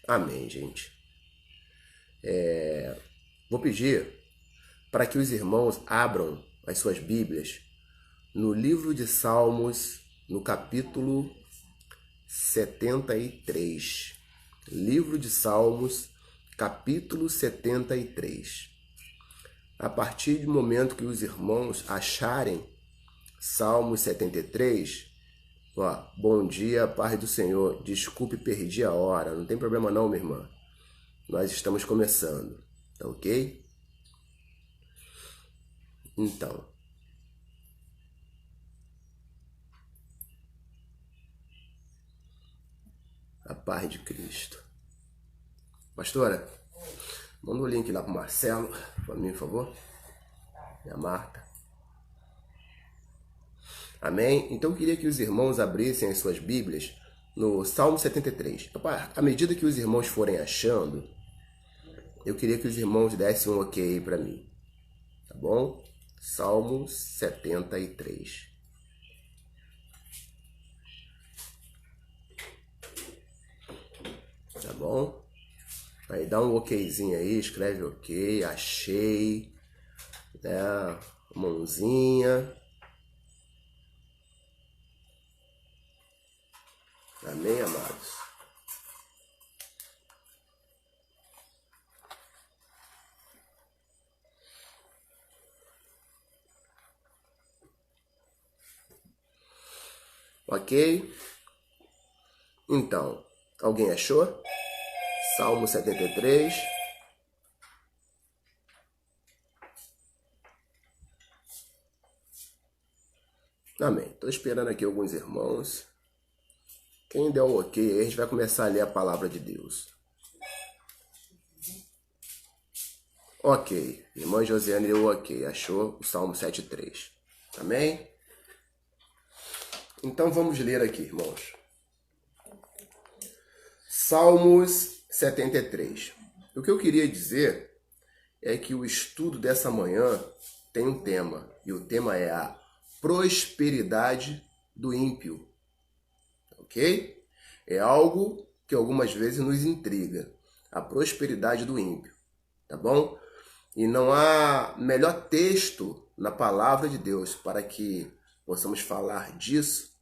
Amém, gente. Vou pedir para que os irmãos abram as suas Bíblias no livro de Salmos, no capítulo 73. Livro de Salmos, capítulo 73. A partir do momento que os irmãos acharem Salmos 73, bom dia, paz do Senhor. Desculpe, perdi a hora. Não tem problema não, minha irmã. Nós estamos começando, tá ok? Então, a paz de Cristo. Pastora, manda o link lá pro Marcelo, para mim, por favor. E a Marta. Amém? Então eu queria que os irmãos abrissem as suas Bíblias no Salmo 73. À medida que os irmãos forem achando, eu queria que os irmãos dessem um ok aí para mim. Tá bom? Salmo 73. Tá bom? Aí dá um okzinho aí, escreve ok, achei, né? Mãozinha. Amém, amados? Ok? Então, alguém achou? Salmo 73. Amém. Estou esperando aqui alguns irmãos. Quem der um ok, a gente vai começar a ler a palavra de Deus. Ok. Irmã Josiane deu ok. Achou o Salmo 73. Amém? Então vamos ler aqui, irmãos. Salmos 73. O que eu queria dizer é que o estudo dessa manhã tem um tema. E o tema é a prosperidade do ímpio. Ok? É algo que algumas vezes nos intriga. A prosperidade do ímpio. Tá bom? E não há melhor texto na palavra de Deus para que possamos falar disso,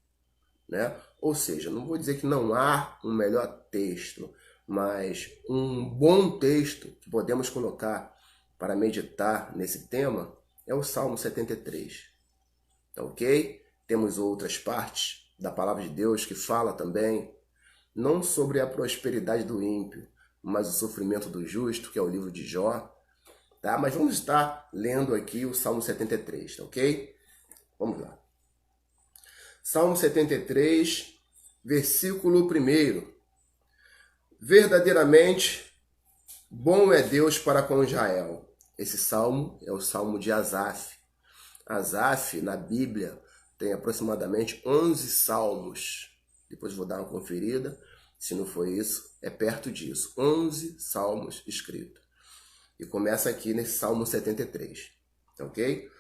né? Ou seja, não vou dizer que não há um melhor texto, mas um bom texto que podemos colocar para meditar nesse tema é o Salmo 73. Tá ok? Temos outras partes da palavra de Deus que fala também, não sobre a prosperidade do ímpio, mas o sofrimento do justo, que é o livro de Jó. Tá? Mas vamos estar lendo aqui o Salmo 73, tá ok? Vamos lá. Salmo 73, versículo 1. Verdadeiramente bom é Deus para com Israel. Esse salmo é o salmo de Asaf. Asaf, na Bíblia, tem aproximadamente 11 salmos. Depois vou dar uma conferida. Se não foi isso, é perto disso. 11 salmos escritos. E começa aqui nesse Salmo 73. Ok?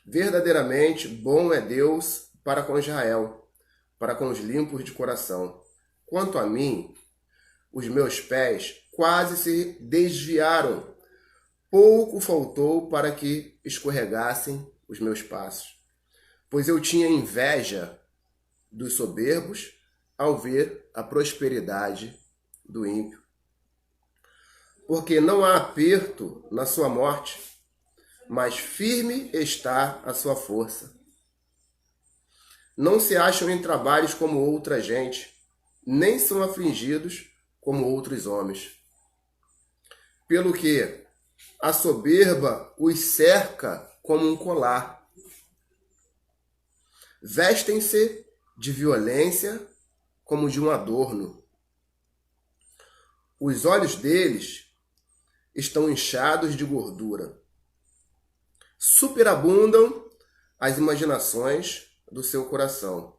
Verdadeiramente bom é Deus para com Israel, para com os limpos de coração. Quanto a mim, os meus pés quase se desviaram. Pouco faltou para que escorregassem os meus passos. Pois eu tinha inveja dos soberbos ao ver a prosperidade do ímpio. Porque não há aperto na sua morte, mas firme está a sua força. Não se acham em trabalhos como outra gente, nem são afligidos como outros homens. Pelo que a soberba os cerca como um colar. Vestem-se de violência como de um adorno. Os olhos deles estão inchados de gordura. Superabundam as imaginações do seu coração.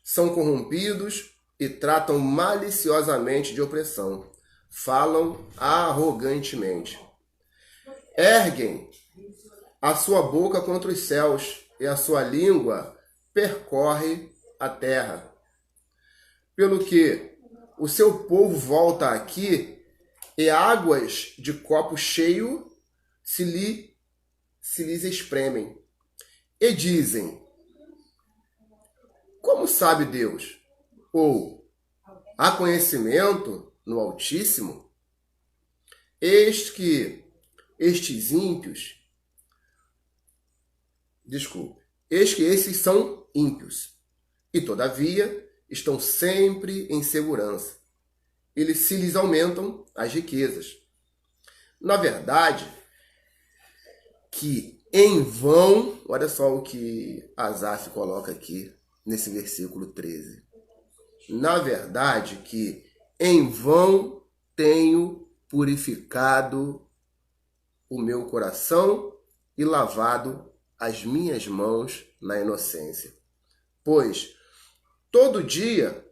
São corrompidos e tratam maliciosamente de opressão. Falam arrogantemente. Erguem a sua boca contra os céus e a sua língua percorre a terra. pelo que o seu povo volta aqui e águas de copo cheio se lhes espremem. E dizem, como sabe Deus? Ou, há conhecimento no Altíssimo? Eis que esses são ímpios, e todavia estão sempre em segurança. Se lhes aumentam as riquezas. Na verdade, que em vão, olha só o que Asaf coloca aqui nesse versículo 13. Na verdade, que em vão tenho purificado o meu coração e lavado as minhas mãos na inocência. Pois todo dia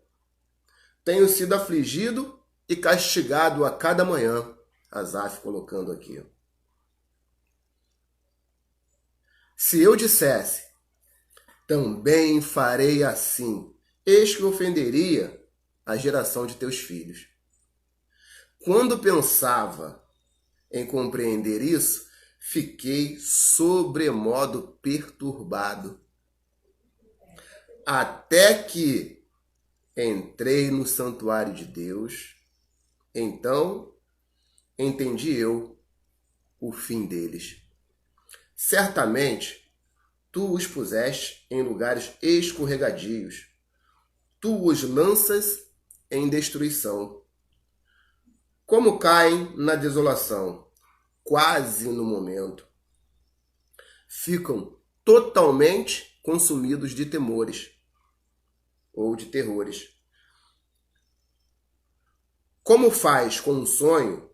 tenho sido afligido e castigado a cada manhã. Asaf colocando aqui. Se eu dissesse, também farei assim, eis que ofenderia a geração de teus filhos. Quando pensava em compreender isso, fiquei sobremodo perturbado. Até que entrei no santuário de Deus, então entendi eu o fim deles. Certamente, tu os puseste em lugares escorregadios, tu os lanças em destruição. Como caem na desolação, quase no momento. Ficam totalmente consumidos de temores ou de terrores. Como faz com um sonho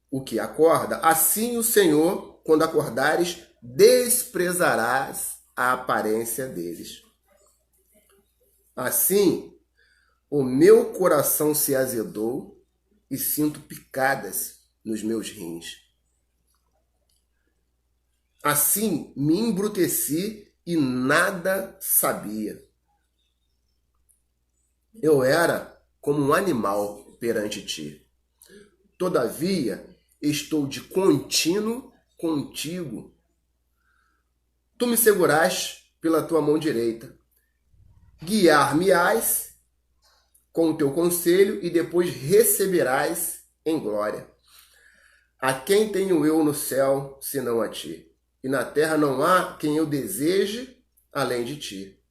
o que acorda, assim o Senhor, quando acordares, desprezarás a aparência deles. Assim, o meu coração se azedou e sinto picadas nos meus rins. Assim, me embruteci e nada sabia. Eu era como um animal perante ti. Todavia, estou de contínuo contigo. Tu me seguraste pela tua mão direita. Guiar-me-ás com o teu conselho e depois receberás em glória. A quem tenho eu no céu, senão a ti? E na terra não há quem eu deseje além de ti.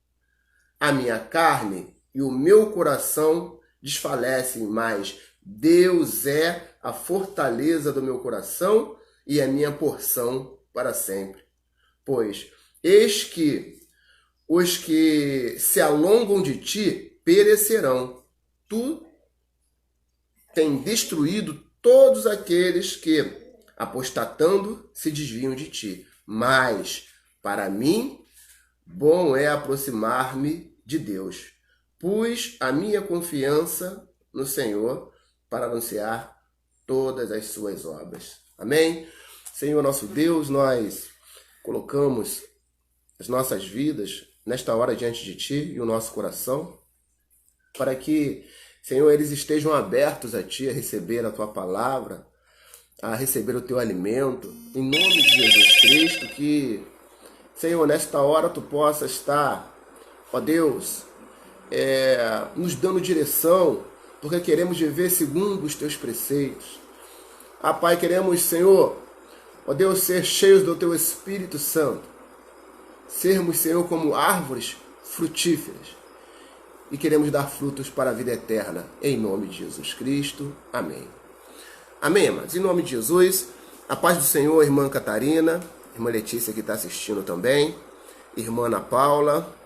A minha carne e o meu coração desfalecem, mas Deus é a fortaleza do meu coração e a minha porção para sempre. Pois eis que os que se alongam de ti perecerão. Tu tens destruído todos aqueles que, apostatando, se desviam de ti. Mas, para mim, bom é aproximar-me de Deus. Pus a minha confiança no Senhor para anunciar todas as suas obras. Amém? Senhor nosso Deus, nós colocamos as nossas vidas nesta hora diante de Ti e o nosso coração, para que, Senhor, eles estejam abertos a Ti, a receber a Tua palavra, a receber o Teu alimento, em nome de Jesus Cristo, que, Senhor, nesta hora Tu possa estar, ó Deus, nos dando direção, porque queremos viver segundo os Teus preceitos. Pai, queremos, Senhor, ó Deus, ser cheios do Teu Espírito Santo, sermos, Senhor, como árvores frutíferas, e queremos dar frutos para a vida eterna, em nome de Jesus Cristo. Amém. Amém, amados? Em nome de Jesus, a paz do Senhor, irmã Catarina, irmã Letícia que está assistindo também, irmã Ana Paula,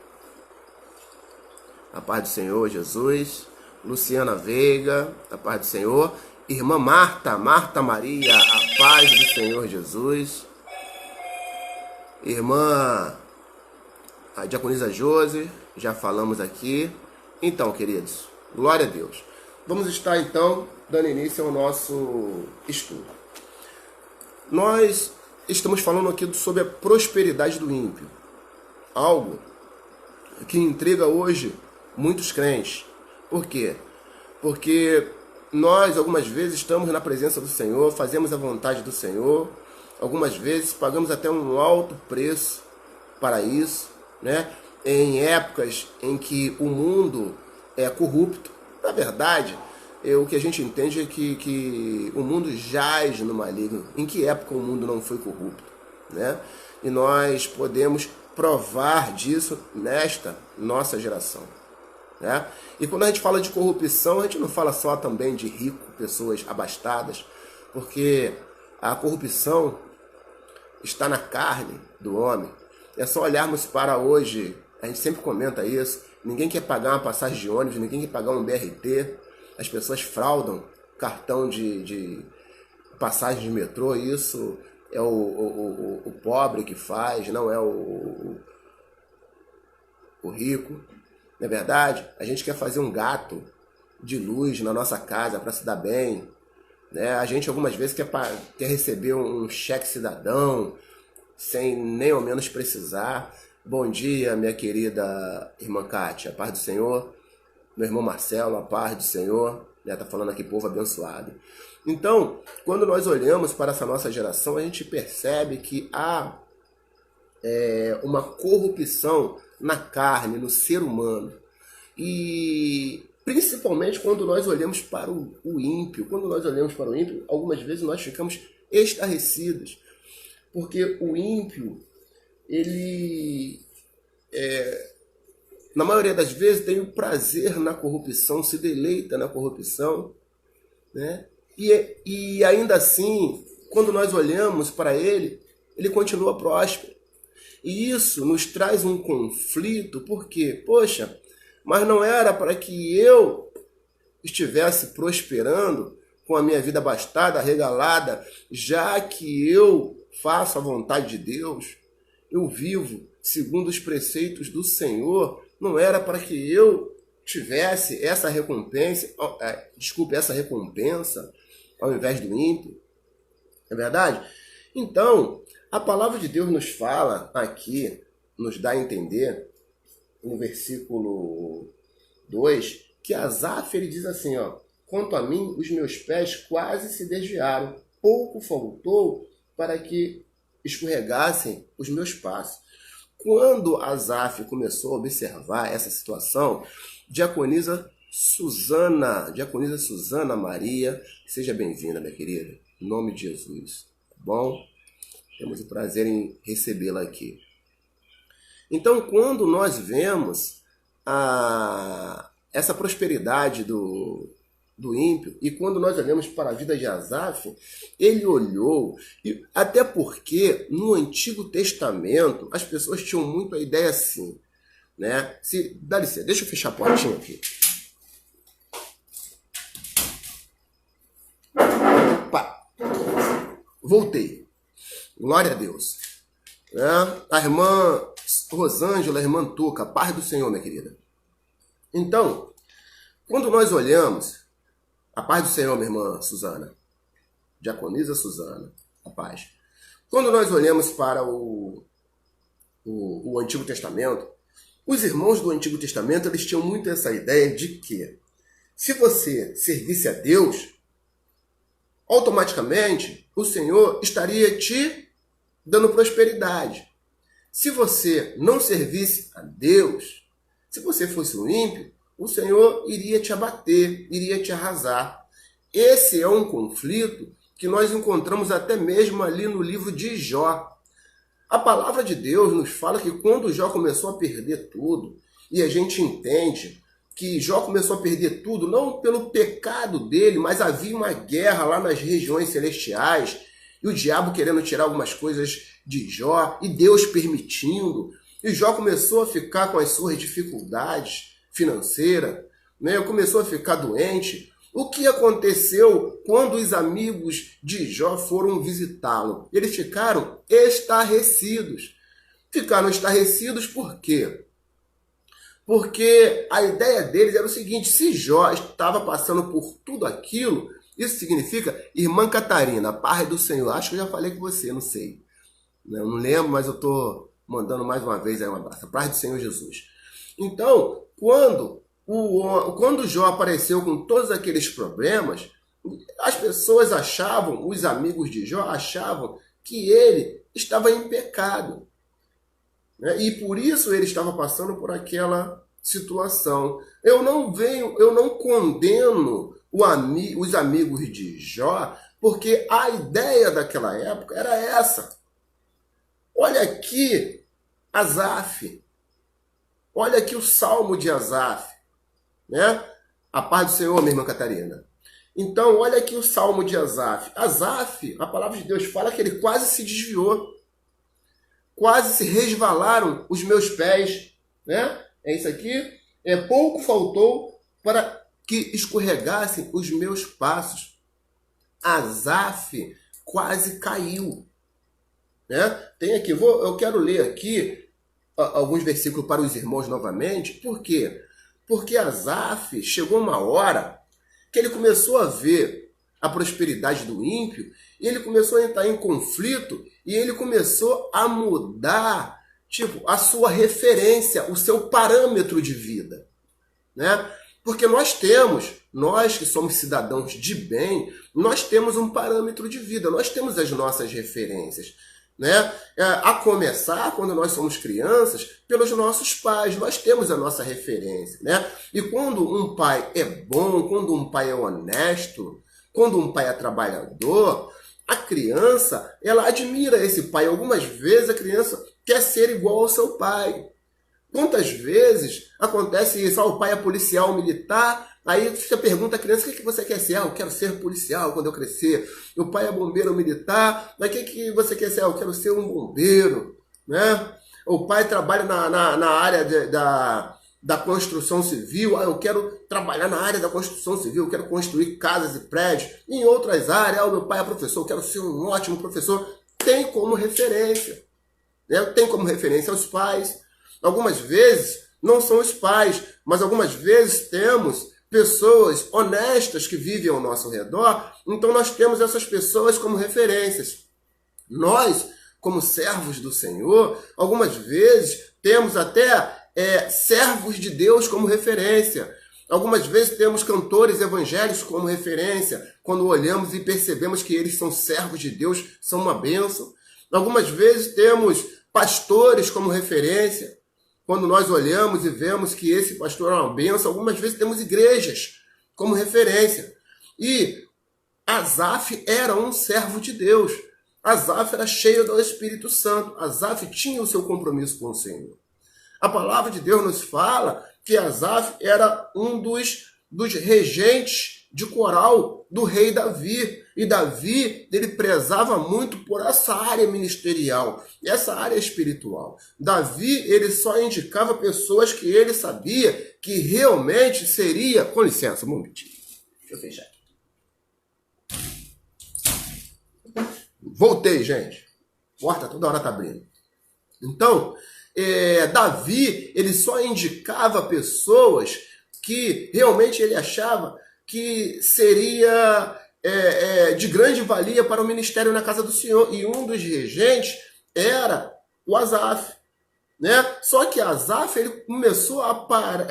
a paz do Senhor, Jesus, Luciana Veiga, a paz do Senhor, irmã Marta Maria, a paz do Senhor Jesus, irmã a diaconisa Josi, já falamos aqui. Então, queridos, glória a Deus. Vamos estar, então, dando início ao nosso estudo. Nós estamos falando aqui sobre a prosperidade do ímpio. Algo que intriga hoje muitos crentes. Por quê? Porque nós, algumas vezes, estamos na presença do Senhor, fazemos a vontade do Senhor, algumas vezes pagamos até um alto preço para isso, né? Em épocas em que o mundo é corrupto. Na verdade, o que a gente entende é que o mundo jaz no maligno. Em que época o mundo não foi corrupto, né? E nós podemos provar disso nesta nossa geração, né? E quando a gente fala de corrupção, a gente não fala só também de rico, pessoas abastadas, porque a corrupção está na carne do homem. É só olharmos para hoje, a gente sempre comenta isso, ninguém quer pagar uma passagem de ônibus, ninguém quer pagar um BRT, as pessoas fraudam cartão de passagem de metrô, isso é o pobre que faz, não é o rico. Não é verdade? A gente quer fazer um gato de luz na nossa casa para se dar bem, né? A gente algumas vezes quer receber um cheque cidadão sem nem ao menos precisar. Bom dia, minha querida irmã Kátia, a paz do Senhor. Meu irmão Marcelo, a paz do Senhor. Está falando aqui, povo abençoado. Então, quando nós olhamos para essa nossa geração, a gente percebe que há uma corrupção na carne, no ser humano. E principalmente quando nós olhamos para o ímpio. Quando nós olhamos para o ímpio, algumas vezes nós ficamos estarrecidos. Porque o ímpio, ele, na maioria das vezes, tem o prazer na corrupção, se deleita na corrupção, né? E ainda assim, quando nós olhamos para ele, ele continua próspero. E isso nos traz um conflito, porque, poxa, mas não era para que eu estivesse prosperando com a minha vida abastada, regalada, já que eu faço a vontade de Deus, eu vivo segundo os preceitos do Senhor, não era para que eu tivesse essa recompensa, essa recompensa ao invés do ímpio, não é verdade? Então, a palavra de Deus nos fala aqui, nos dá a entender, no versículo 2, que Asaf ele diz assim, quanto a mim, os meus pés quase se desviaram, pouco faltou para que escorregassem os meus passos. Quando Asaf começou a observar essa situação, diaconisa Suzana Maria, seja bem-vinda, minha querida, em nome de Jesus, tá bom? Temos o prazer em recebê-la aqui. Então, quando nós vemos essa prosperidade do ímpio, e quando nós olhamos para a vida de Asaf, ele olhou, e até porque no Antigo Testamento as pessoas tinham muito a ideia assim, né? Dá licença, deixa eu fechar a portinha aqui. Opa! Voltei. Glória a Deus. A irmã Rosângela, a irmã Tuca, paz do Senhor, minha querida. Então, quando nós olhamos, a paz do Senhor, minha irmã Suzana, diaconisa Suzana, a paz. Quando nós olhamos para o Antigo Testamento, os irmãos do Antigo Testamento, eles tinham muito essa ideia de que se você servisse a Deus, automaticamente o Senhor estaria te dando prosperidade. Se você não servisse a Deus, se você fosse um ímpio, o Senhor iria te abater, iria te arrasar. Esse é um conflito que nós encontramos até mesmo ali no livro de Jó. A palavra de Deus nos fala que quando Jó começou a perder tudo, e a gente entende que Jó começou a perder tudo, não pelo pecado dele, mas havia uma guerra lá nas regiões celestiais, e o diabo querendo tirar algumas coisas de Jó, e Deus permitindo. E Jó começou a ficar com as suas dificuldades financeiras, né? Começou a ficar doente. O que aconteceu quando os amigos de Jó foram visitá-lo? Eles ficaram estarrecidos. Ficaram estarrecidos por quê? Porque a ideia deles era o seguinte: se Jó estava passando por tudo aquilo, isso significa, irmã Catarina, paz do Senhor. Acho que eu já falei com você, não sei. Eu não lembro, mas eu estou mandando mais uma vez aí um abraço. A paz do Senhor Jesus. Então, quando quando Jó apareceu com todos aqueles problemas, as pessoas achavam, os amigos de Jó achavam que ele estava em pecado, né? E por isso ele estava passando por aquela situação. Eu não condeno os amigos de Jó, porque a ideia daquela época era essa. Olha aqui Asaf, olha aqui o Salmo de Asaf, né? A paz do Senhor, minha irmã Catarina. Então, olha aqui o Salmo de Asaf. Asaf, a palavra de Deus fala que ele quase se desviou. Quase se resvalaram os meus pés, né? É isso aqui. Pouco faltou para que escorregassem os meus passos. Asaf quase caiu, né? Tem aqui, eu quero ler aqui alguns versículos para os irmãos novamente. Por quê? Porque Asaf chegou uma hora que ele começou a ver a prosperidade do ímpio e ele começou a entrar em conflito e ele começou a mudar, a sua referência, o seu parâmetro de vida, né? Porque nós que somos cidadãos de bem, nós temos um parâmetro de vida, nós temos as nossas referências, né? A começar, quando nós somos crianças, pelos nossos pais, nós temos a nossa referência, né? E quando um pai é bom, quando um pai é honesto, quando um pai é trabalhador, a criança, ela admira esse pai. Algumas vezes a criança quer ser igual ao seu pai. Quantas vezes acontece isso? O pai é policial militar, aí você pergunta à criança: o que você quer ser? Eu quero ser policial quando eu crescer. O pai é bombeiro militar, mas o que você quer ser? Eu quero ser um bombeiro, né? O pai trabalha na área da construção civil. Eu quero trabalhar na área da construção civil, eu quero construir casas e prédios. Em outras áreas, meu pai é professor, eu quero ser um ótimo professor. Tem como referência, né? Tem como referência os pais. Algumas vezes não são os pais, mas algumas vezes temos pessoas honestas que vivem ao nosso redor, então nós temos essas pessoas como referências. Nós, como servos do Senhor, algumas vezes temos até servos de Deus como referência. Algumas vezes temos cantores evangélicos como referência, quando olhamos e percebemos que eles são servos de Deus, são uma bênção. Algumas vezes temos pastores como referência, quando nós olhamos e vemos que esse pastor é uma bênção. Algumas vezes temos igrejas como referência. E Asaf era um servo de Deus. Asaf era cheio do Espírito Santo. Asaf tinha o seu compromisso com o Senhor. A palavra de Deus nos fala que Asaf era um dos regentes de coral do rei Davi. E Davi, ele prezava muito por essa área ministerial, essa área espiritual. Davi, ele só indicava pessoas que ele sabia que realmente seria... Com licença, um momentinho. Deixa eu fechar aqui. Voltei, gente. Porta toda hora tá abrindo. Então, Davi, ele só indicava pessoas que realmente ele achava que seria de grande valia para o ministério na casa do Senhor. E um dos regentes era o Asaf, né? Só que Asaf, ele começou a parar,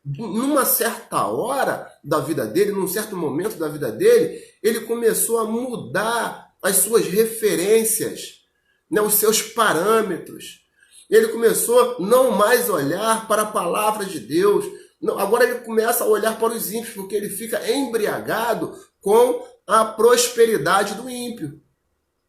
numa certa hora da vida dele, num certo momento da vida dele, ele começou a mudar as suas referências, né? Os seus parâmetros. Ele começou não mais olhar para a palavra de Deus. Não, agora ele começa a olhar para os ímpios, porque ele fica embriagado com a prosperidade do ímpio,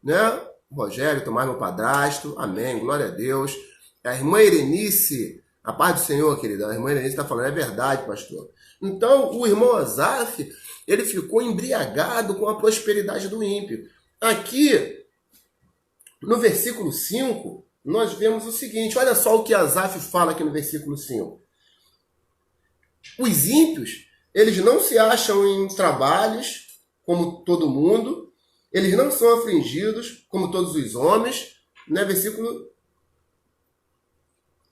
né? Rogério, Tomás, meu padrasto, amém, glória a Deus. A irmã Irenice, a paz do Senhor, querida, a irmã Irenice está falando, é verdade, pastor. Então, o irmão Asaf, ele ficou embriagado com a prosperidade do ímpio. Aqui, no versículo 5, nós vemos o seguinte, olha só o que Asaf fala aqui no versículo 5. Os ímpios, eles não se acham em trabalhos como todo mundo, eles não são afligidos como todos os homens, né?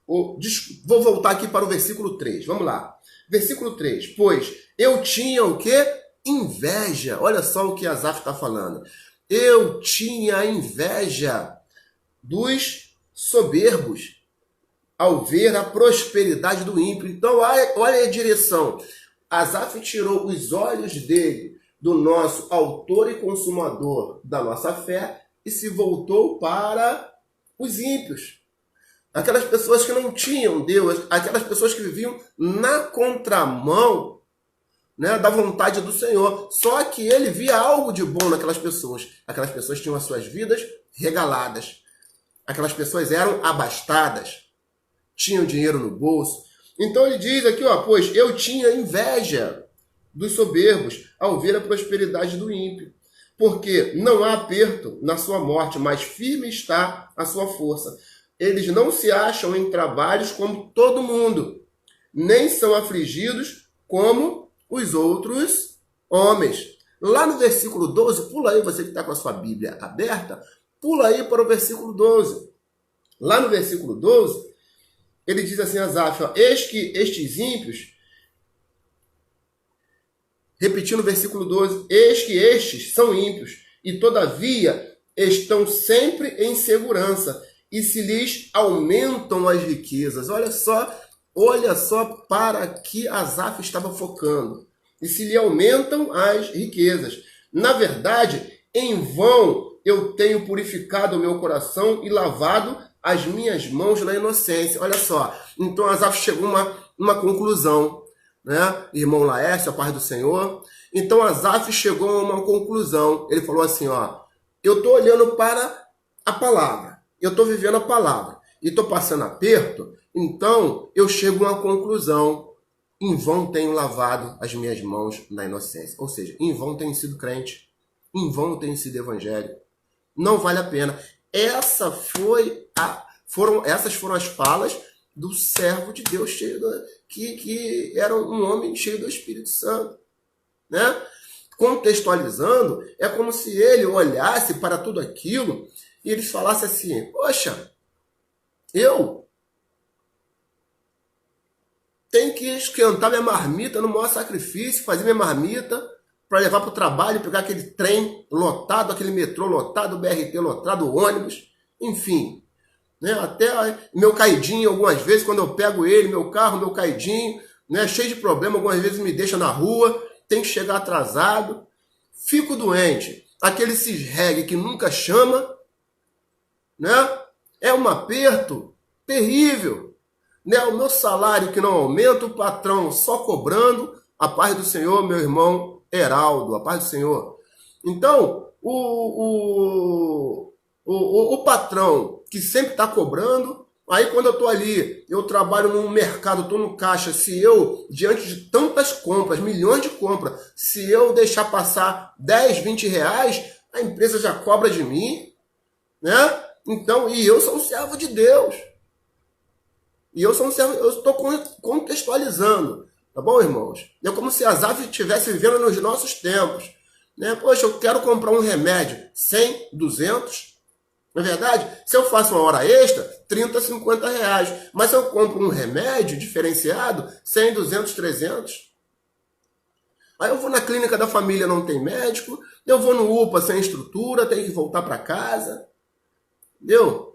Vou voltar aqui para o versículo 3, vamos lá. Versículo 3, pois eu tinha o quê? Inveja. Olha só o que Asaf está falando. Eu tinha inveja dos soberbos. ao ver a prosperidade do ímpio. Então, olha a direção. Asaf tirou os olhos dele do nosso autor e consumador da nossa fé e se voltou para os ímpios. Aquelas pessoas que não tinham Deus, aquelas pessoas que viviam na contramão, né, da vontade do Senhor. Só que ele via algo de bom naquelas pessoas. Aquelas pessoas tinham as suas vidas regaladas. Aquelas pessoas eram abastadas, tinham dinheiro no bolso. Então ele diz aqui, ó, pois eu tinha inveja dos soberbos ao ver a prosperidade do ímpio, porque não há aperto na sua morte, mas firme está a sua força. Eles não se acham em trabalhos como todo mundo, nem são afligidos como os outros homens. Lá no versículo 12, pula aí, você que está com a sua Bíblia aberta, pula aí para o versículo 12. Lá no versículo 12, ele diz assim, Asaf, ó, eis que estes ímpios, repetindo o versículo 12, eis que estes são ímpios, e todavia estão sempre em segurança, e se lhes aumentam as riquezas. Olha só para que Asaf estava focando. E se lhe aumentam as riquezas. Na verdade, em vão eu tenho purificado o meu coração e lavado as minhas mãos na inocência. Olha só. Então Asaf chegou a uma conclusão, né? Irmão Laércio, a paz do Senhor. Então Asaf chegou a uma conclusão. Ele falou assim, ó, eu estou olhando para a palavra. Eu estou vivendo a palavra e estou passando aperto, então eu chego a uma conclusão. Em vão tenho lavado as minhas mãos na inocência. Ou seja, em vão tenho sido crente, em vão tenho sido evangélico. Não vale a pena. Essas foram as falas do servo de Deus, que era um homem cheio do Espírito Santo. Né? Contextualizando, é como se ele olhasse para tudo aquilo e ele falasse assim, poxa, eu tenho que esquentar minha marmita no maior sacrifício, fazer minha marmita para levar para o trabalho, pegar aquele trem lotado, aquele metrô lotado, BRT lotado, ônibus, enfim. Né? Até meu caidinho, algumas vezes, quando eu pego ele, meu carro, meu caidinho, né? Cheio de problema, algumas vezes me deixa na rua, tem que chegar atrasado, fico doente. Aquele cisregue que nunca chama, né? É um aperto terrível, né? O meu salário que não aumenta, o patrão só cobrando. A paz do Senhor, meu irmão Heraldo, a paz do Senhor. Então, o patrão que sempre está cobrando, aí quando eu estou ali, eu trabalho num mercado, estou no caixa, se eu, diante de tantas compras, milhões de compras, se eu deixar passar 10, 20 reais, a empresa já cobra de mim, né? Então, e eu sou um servo de Deus. E eu sou um servo, eu estou contextualizando. Tá bom, irmãos? É como se Asaf estivesse vivendo nos nossos tempos. Né? Poxa, eu quero comprar um remédio, 100, 200. Não é verdade? Se eu faço uma hora extra, 30, 50 reais. Mas se eu compro um remédio diferenciado, 100, 200, 300. Aí eu vou na clínica da família, não tem médico. Eu vou no UPA sem estrutura, tenho que voltar para casa. Entendeu?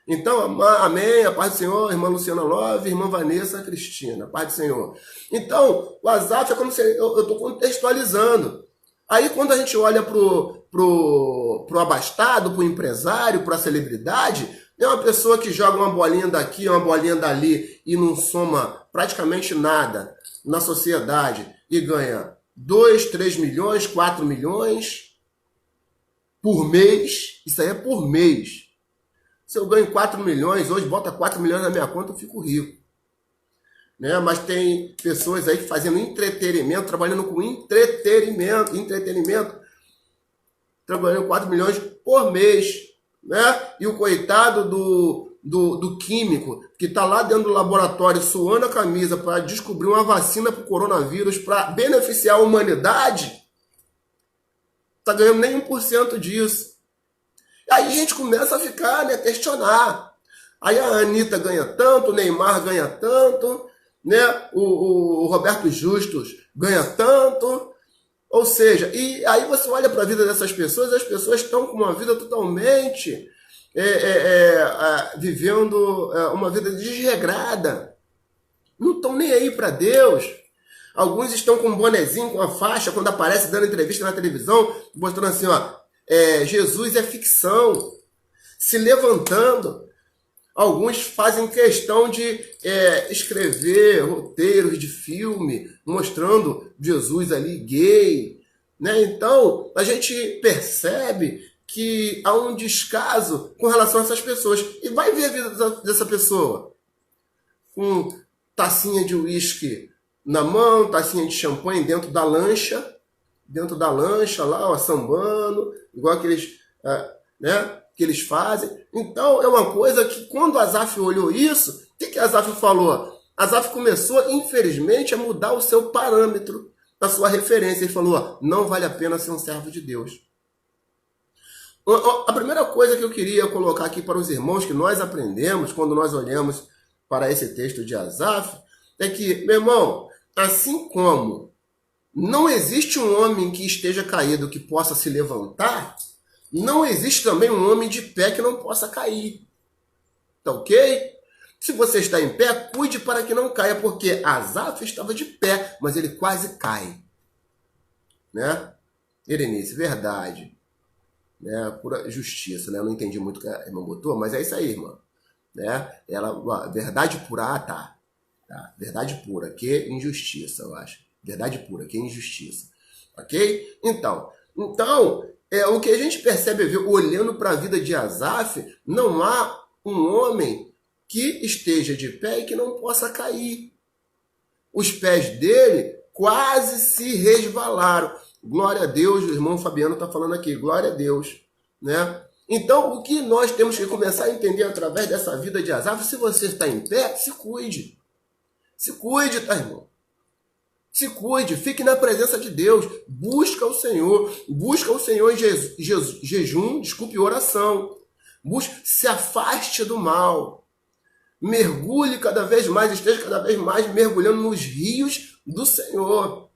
Então, amém, a paz do Senhor, irmã Luciana Love, irmã Vanessa Cristina, a paz do Senhor. Então, o Asaf é como se eu estou contextualizando. Aí, quando a gente olha pro abastado, pro empresário, pra celebridade, é uma pessoa que joga uma bolinha daqui, uma bolinha dali e não soma praticamente nada na sociedade e ganha 2, 3 milhões, 4 milhões por mês. Isso aí é por mês. Se eu ganho 4 milhões, hoje bota 4 milhões na minha conta, eu fico rico. Né? Mas tem pessoas aí fazendo entretenimento, trabalhando com entretenimento, trabalhando 4 milhões por mês. Né? E o coitado do químico, que está lá dentro do laboratório suando a camisa para descobrir uma vacina para o coronavírus, para beneficiar a humanidade, está ganhando nem 1% disso. Aí a gente começa a ficar, né, questionar. Aí a Anitta ganha tanto, o Neymar ganha tanto, né, o Roberto Justus ganha tanto. Ou seja, e aí você olha para a vida dessas pessoas, as pessoas estão com uma vida totalmente vivendo uma vida desregrada. Não estão nem aí para Deus. Alguns estão com um bonezinho, com a faixa, quando aparece dando entrevista na televisão, mostrando assim, ó, Jesus é ficção, se levantando. Alguns fazem questão de escrever roteiros de filme, mostrando Jesus ali gay, né? Então, a gente percebe que há um descaso com relação a essas pessoas. E vai ver a vida dessa pessoa com tacinha de uísque na mão, tacinha de champanhe dentro da lancha lá, ó, sambando, igual aqueles, né, que eles fazem. Então, é uma coisa que quando Asaf olhou isso, o que Asaf falou? Asaf começou, infelizmente, a mudar o seu parâmetro, a sua referência. Ele falou, ó, não vale a pena ser um servo de Deus. A primeira coisa que eu queria colocar aqui para os irmãos que nós aprendemos quando nós olhamos para esse texto de Asaf, é que, meu irmão, assim como não existe um homem que esteja caído que possa se levantar, não existe também um homem de pé que não possa cair. Tá ok? Se você está em pé, cuide para que não caia, porque Asaf estava de pé, mas ele quase cai. Né? Berenice, verdade. Né? Pura justiça, né? Eu não entendi muito o que a irmã botou, mas é isso aí, irmã. Né? Verdade pura, tá. Verdade pura, que injustiça, eu acho. Verdade pura, que injustiça. Ok? Então o que a gente percebe, olhando para a vida de Asaf, não há um homem que esteja de pé e que não possa cair. Os pés dele quase se resvalaram. Glória a Deus, o irmão Fabiano está falando aqui, glória a Deus. Né? Então, o que nós temos que começar a entender através dessa vida de Asaf, se você está em pé, se cuide. Se cuide, tá, irmão? Se cuide, fique na presença de Deus, busca o Senhor em jejum, oração. Se afaste do mal. Mergulhe cada vez mais, esteja cada vez mais mergulhando nos rios do Senhor.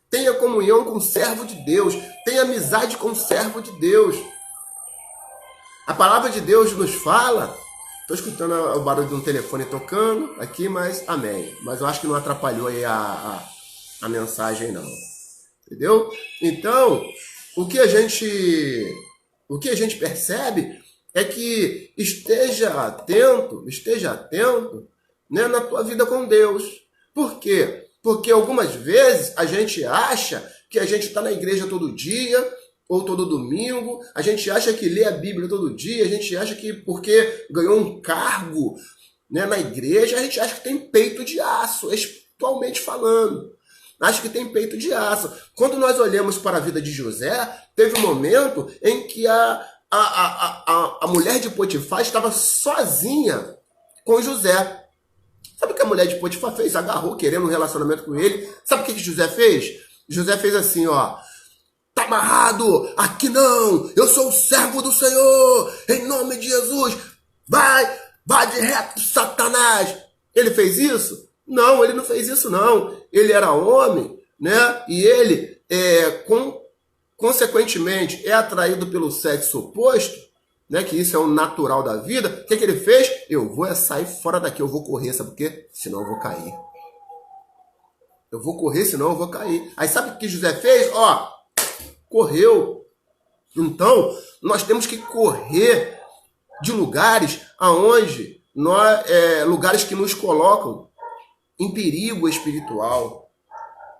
Tenha comunhão com o servo de Deus, tenha amizade com o servo de Deus. A palavra de Deus nos fala. Estou escutando o barulho de um telefone tocando aqui, mas amém. Mas eu acho que não atrapalhou aí a mensagem, não. Entendeu? Então, o que a gente percebe é que esteja atento, né, na tua vida com Deus. Por quê? Porque algumas vezes a gente acha que a gente está na igreja todo dia, ou todo domingo, a gente acha que lê a Bíblia todo dia, a gente acha que porque ganhou um cargo, né, na igreja, a gente acha que tem peito de aço, espiritualmente falando. Acha que tem peito de aço. Quando nós olhamos para a vida de José, teve um momento em que a mulher de Potifar estava sozinha com José. Sabe o que a mulher de Potifar fez? Agarrou, querendo um relacionamento com ele. Sabe o que José fez? José fez assim, ó. Tá amarrado, aqui não, eu sou o servo do Senhor, em nome de Jesus, vai de reto, Satanás. Ele fez isso? Não, ele não fez isso não, ele era homem, né, e ele, consequentemente, é atraído pelo sexo oposto, né, que isso é o natural da vida. O que ele fez? Eu vou sair fora daqui, eu vou correr, sabe por quê? Senão eu vou cair. Eu vou correr, senão eu vou cair. Aí sabe o que José fez? Ó, correu. Então, nós temos que correr de lugares aonde lugares que nos colocam em perigo espiritual,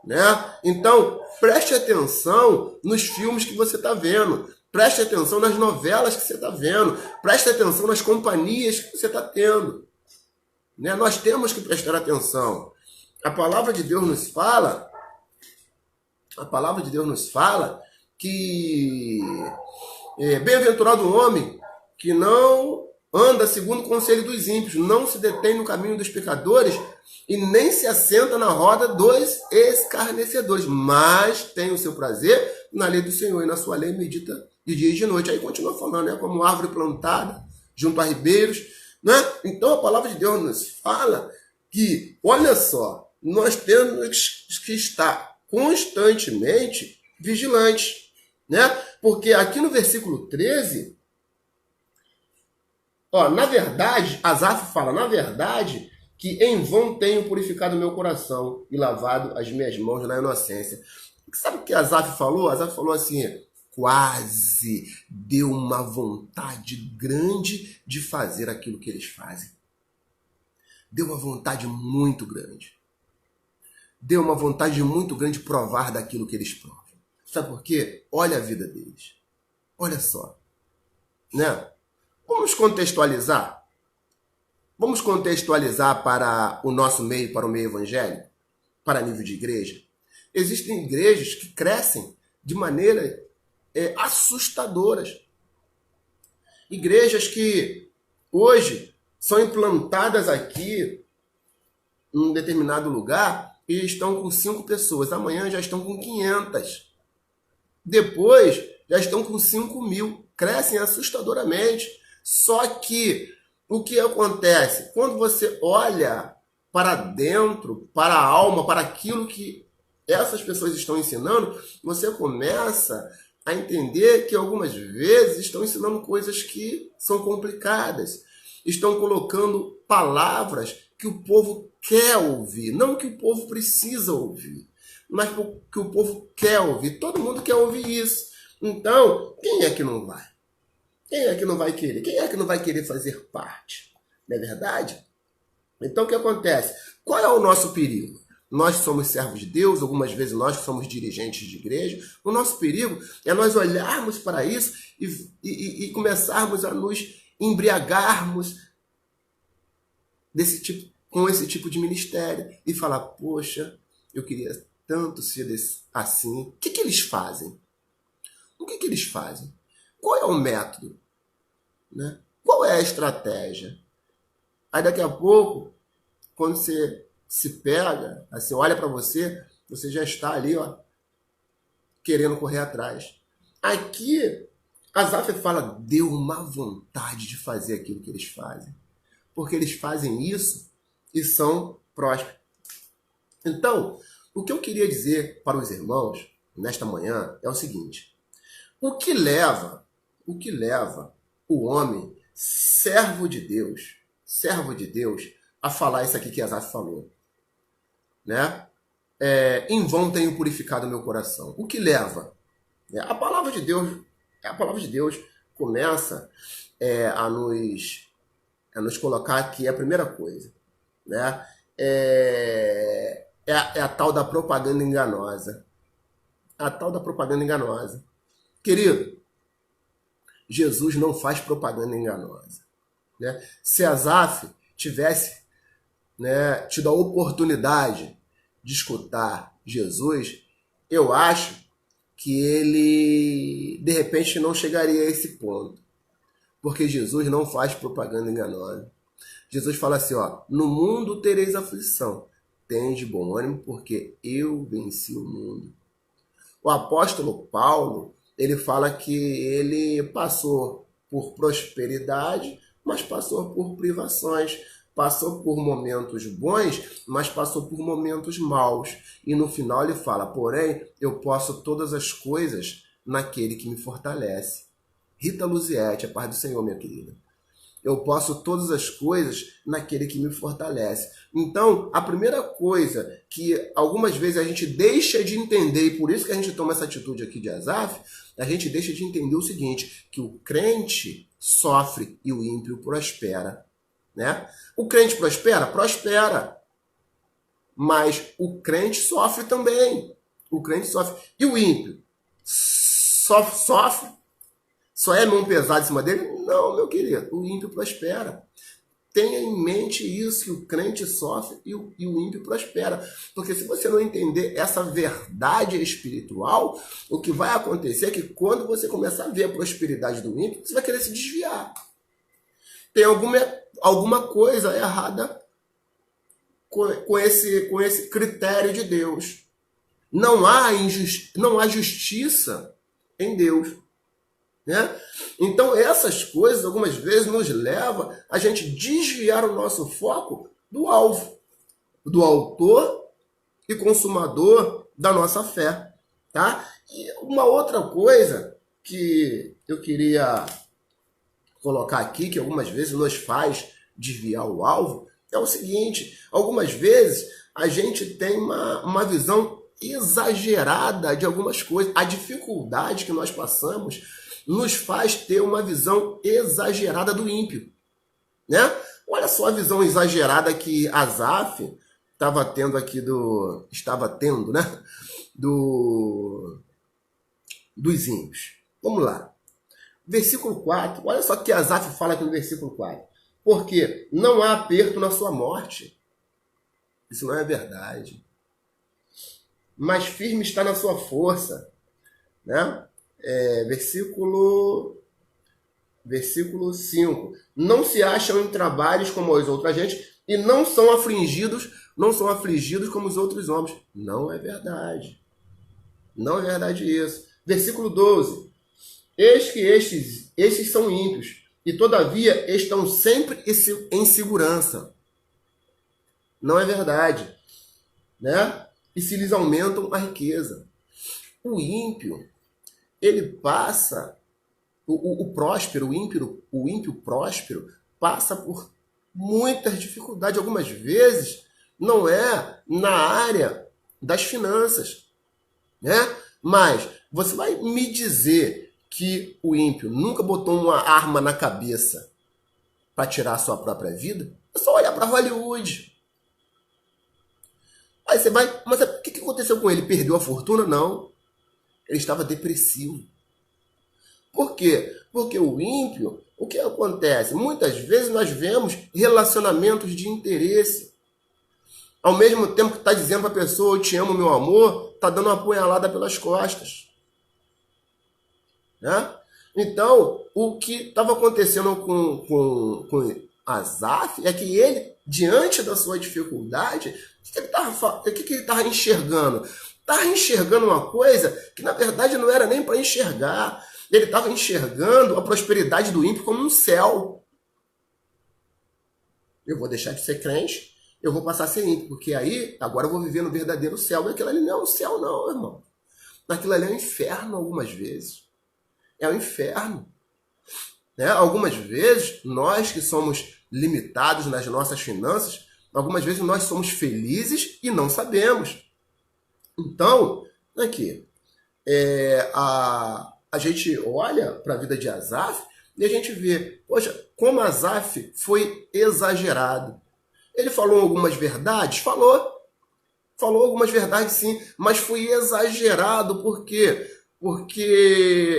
né? Então, preste atenção nos filmes que você está vendo, preste atenção nas novelas que você está vendo, preste atenção nas companhias que você está tendo, né? Nós temos que prestar atenção. A palavra de Deus nos fala que bem-aventurado o homem que não anda segundo o conselho dos ímpios, não se detém no caminho dos pecadores e nem se assenta na roda dos escarnecedores, mas tem o seu prazer na lei do Senhor e na sua lei medita de dia e de noite. Aí continua falando, né? Como árvore plantada junto a ribeiros, né? Então a palavra de Deus nos fala que, olha só, nós temos que estar constantemente vigilantes, né? Porque aqui no versículo 13, Ó, na verdade, Asaf fala, na verdade, que em vão tenho purificado meu coração e lavado as minhas mãos na inocência. Sabe o que Asaf falou? Asaf falou assim, quase deu uma vontade grande de fazer aquilo que eles fazem. Deu uma vontade muito grande. Deu uma vontade muito grande de provar daquilo que eles provam. Sabe por quê? Olha a vida deles. Olha só. Né? Vamos contextualizar? Vamos contextualizar para o nosso meio, para o meio evangélico, para nível de igreja. Existem igrejas que crescem de maneira assustadoras. Igrejas que hoje são implantadas aqui em um determinado lugar e estão com 5 pessoas. Amanhã já estão com 500. Depois já estão com 5.000. Crescem assustadoramente. Só que o que acontece? Quando você olha para dentro, para a alma, para aquilo que essas pessoas estão ensinando, você começa a entender que algumas vezes estão ensinando coisas que são complicadas. Estão colocando palavras que o povo quer ouvir, não que o povo precisa ouvir, mas que o povo quer ouvir. Todo mundo quer ouvir isso. Então, quem é que não vai? Quem é que não vai querer? Quem é que não vai querer fazer parte? Não é verdade? Então, o que acontece? Qual é o nosso perigo? Nós somos servos de Deus, algumas vezes nós que somos dirigentes de igreja. O nosso perigo é nós olharmos para isso e começarmos a nos embriagarmos com esse tipo de ministério e falar, poxa, eu queria tanto ser assim. O que eles fazem? O que eles fazem? Qual é o método? Né? Qual é a estratégia? Aí daqui a pouco, quando você se pega, assim, olha para você, você já está ali, ó, querendo correr atrás. Aqui, Asaf fala, deu uma vontade de fazer aquilo que eles fazem. Porque eles fazem isso e são prósperos. Então, o que eu queria dizer para os irmãos, nesta manhã, é o seguinte. O que leva o homem, servo de Deus, a falar isso aqui que Asaf falou? Né? Em vão tenho purificado meu coração. O que leva? A palavra de Deus começa a nos colocar aqui a primeira coisa. Né? É a tal da propaganda enganosa. A tal da propaganda enganosa. Querido, Jesus não faz propaganda enganosa. Né? Se Asaf tivesse, né, tido a oportunidade de escutar Jesus, eu acho que ele, de repente, não chegaria a esse ponto. Porque Jesus não faz propaganda enganosa. Jesus fala assim, ó, no mundo tereis aflição, tende bom ânimo, porque eu venci o mundo. O apóstolo Paulo, ele fala que ele passou por prosperidade, mas passou por privações. Passou por momentos bons, mas passou por momentos maus. E no final ele fala, porém, eu posso todas as coisas naquele que me fortalece. Rita Luziette, a paz do Senhor, minha querida. Eu posso todas as coisas naquele que me fortalece. Então, a primeira coisa que algumas vezes a gente deixa de entender, e por isso que a gente toma essa atitude aqui de Asaf, a gente deixa de entender o seguinte, que o crente sofre e o ímpio prospera. Né? O crente prospera? Prospera. Mas o crente sofre também. O crente sofre. E o ímpio? Sofre? Só é mão pesada em cima dele? Não, meu querido. O ímpio prospera. Tenha em mente isso, que o crente sofre e o ímpio prospera. Porque se você não entender essa verdade espiritual, o que vai acontecer é que quando você começar a ver a prosperidade do ímpio, você vai querer se desviar. Tem alguma coisa errada com esse critério de Deus. Não há justiça em Deus. Né? Então essas coisas algumas vezes nos levam a gente desviar o nosso foco do alvo, do autor e consumador da nossa fé. Tá? E uma outra coisa que eu queria colocar aqui, que algumas vezes nos faz desviar o alvo, é o seguinte: algumas vezes a gente tem uma visão exagerada de algumas coisas. A dificuldade que nós passamos nos faz ter uma visão exagerada do ímpio, né? Olha só a visão exagerada que Asaf estava tendo, né? Dos ímpios. Vamos lá. Versículo 4. Olha só o que Asaf fala aqui no versículo 4. Porque não há aperto na sua morte. Isso não é verdade. Mas firme está na sua força, né? Versículo 5. Não se acham em trabalhos como as outras gente e não são afligidos como os outros homens. Não é verdade. Não é verdade isso. Versículo 12. Eis que estes são ímpios e todavia estão sempre em segurança. Não é verdade, né? E se lhes aumentam a riqueza. O ímpio, ele passa, o próspero, o ímpio próspero, passa por muitas dificuldades. Algumas vezes não é na área das finanças, né? Mas você vai me dizer que o ímpio nunca botou uma arma na cabeça para tirar a sua própria vida? É só olhar para Hollywood. Aí você vai, mas o que aconteceu com ele? Perdeu a fortuna? Não. Ele estava depressivo. Por quê? Porque o ímpio, o que acontece? Muitas vezes nós vemos relacionamentos de interesse. Ao mesmo tempo que está dizendo para a pessoa, eu te amo, meu amor, está dando uma punhalada pelas costas. Né? Então, o que estava acontecendo com Asaf é que ele, diante da sua dificuldade, o que ele estava enxergando? Estava enxergando uma coisa que, na verdade, não era nem para enxergar. Ele estava enxergando a prosperidade do ímpio como um céu. Eu vou deixar de ser crente, eu vou passar a ser ímpio, porque aí, agora eu vou viver no verdadeiro céu. E aquilo ali não é um céu, não, irmão. Aquilo ali é um inferno algumas vezes. É um inferno. Né? Algumas vezes, nós que somos limitados nas nossas finanças, algumas vezes nós somos felizes e não sabemos. Então, aqui, a gente olha para a vida de Asaf e a gente vê, poxa, como Asaf foi exagerado. Ele falou algumas verdades? Falou algumas verdades sim, mas foi exagerado. Por quê? Porque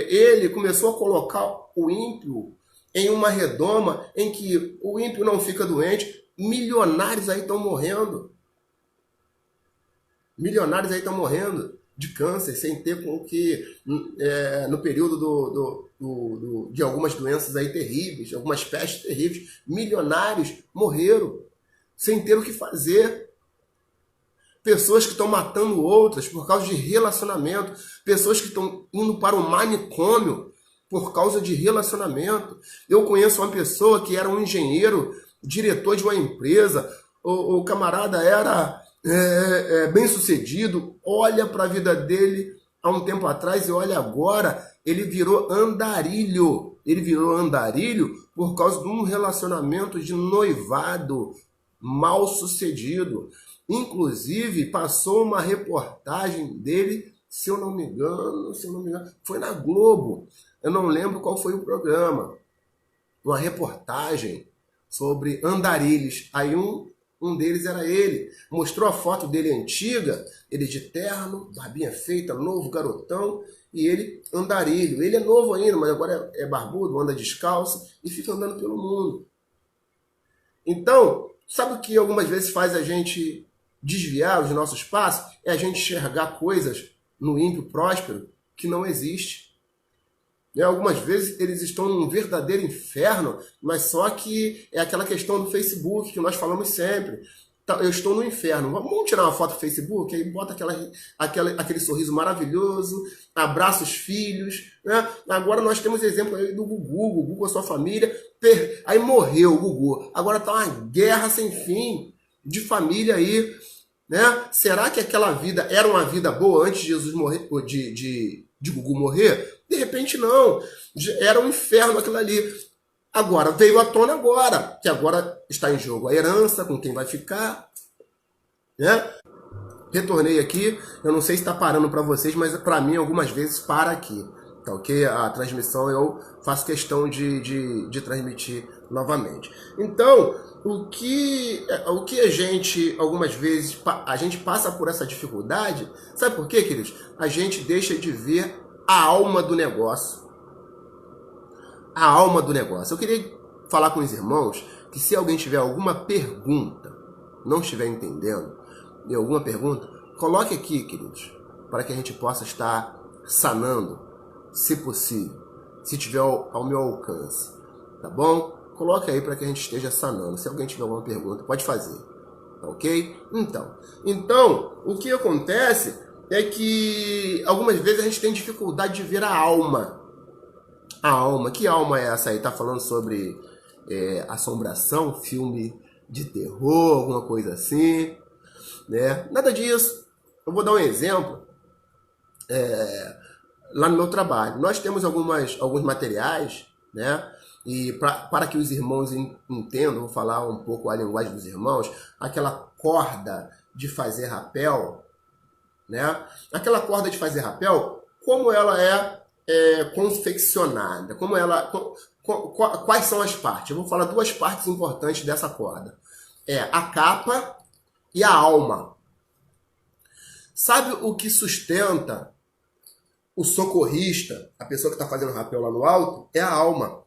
ele começou a colocar o ímpio em uma redoma em que o ímpio não fica doente. Milionários aí estão morrendo. Milionários aí estão morrendo de câncer, sem ter com que, no período de algumas doenças aí terríveis, algumas pestes terríveis, milionários morreram sem ter o que fazer. Pessoas que estão matando outras por causa de relacionamento. Pessoas que estão indo para o manicômio por causa de relacionamento. Eu conheço uma pessoa que era um engenheiro, diretor de uma empresa. O camarada era bem sucedido. Olha para a vida dele há um tempo atrás e olha agora. Ele virou andarilho. Ele virou andarilho por causa de um relacionamento de noivado mal sucedido. Inclusive, passou uma reportagem dele, se eu não me engano, foi na Globo. Eu não lembro qual foi o programa. Uma reportagem sobre andarilhos. Aí um deles era ele. Mostrou a foto dele antiga, ele de terno, barbinha feita, novo, garotão, e ele andarilho. Ele é novo ainda, mas agora é barbudo, anda descalço e fica andando pelo mundo. Então, sabe o que algumas vezes faz a gente desviar os nossos passos? É a gente enxergar coisas no ímpio próspero que não existe. Algumas vezes eles estão num verdadeiro inferno, mas só que é aquela questão do Facebook que nós falamos sempre. Eu estou no inferno. Vamos tirar uma foto do Facebook, aí bota aquele sorriso maravilhoso, abraça os filhos. Né? Agora nós temos exemplo aí do Gugu com a sua família. Aí morreu o Gugu. Agora está uma guerra sem fim de família aí. Né? Será que aquela vida era uma vida boa antes de Jesus morrer, de Gugu morrer? De repente não. Era um inferno aquilo ali. Agora, veio à tona agora, que agora está em jogo a herança, com quem vai ficar, né? Retornei aqui, eu não sei se está parando para vocês, mas para mim algumas vezes para aqui, tá ok? A transmissão eu faço questão de transmitir novamente. Então, o que a gente, algumas vezes, a gente passa por essa dificuldade, sabe por quê, queridos? A gente deixa de ver a alma do negócio. A alma do negócio. Eu queria falar com os irmãos que se alguém tiver alguma pergunta, não estiver entendendo, de alguma pergunta, coloque aqui, queridos, para que a gente possa estar sanando, se possível, se tiver ao meu alcance, tá bom? Coloque aí para que a gente esteja sanando. Se alguém tiver alguma pergunta, pode fazer, tá ok? Então, o que acontece é que algumas vezes a gente tem dificuldade de ver a alma. A alma, que alma é essa aí? Tá falando sobre assombração, filme de terror, alguma coisa assim, né? Nada disso. Eu vou dar um exemplo. Lá no meu trabalho, nós temos alguns materiais, né? E para que os irmãos entendam, vou falar um pouco a linguagem dos irmãos, aquela corda de fazer rapel, né? Aquela corda de fazer rapel, como ela é confeccionada, quais são as partes? Eu vou falar duas partes importantes dessa corda. A capa e a alma. Sabe o que sustenta o socorrista, a pessoa que está fazendo rapel lá no alto? É a alma,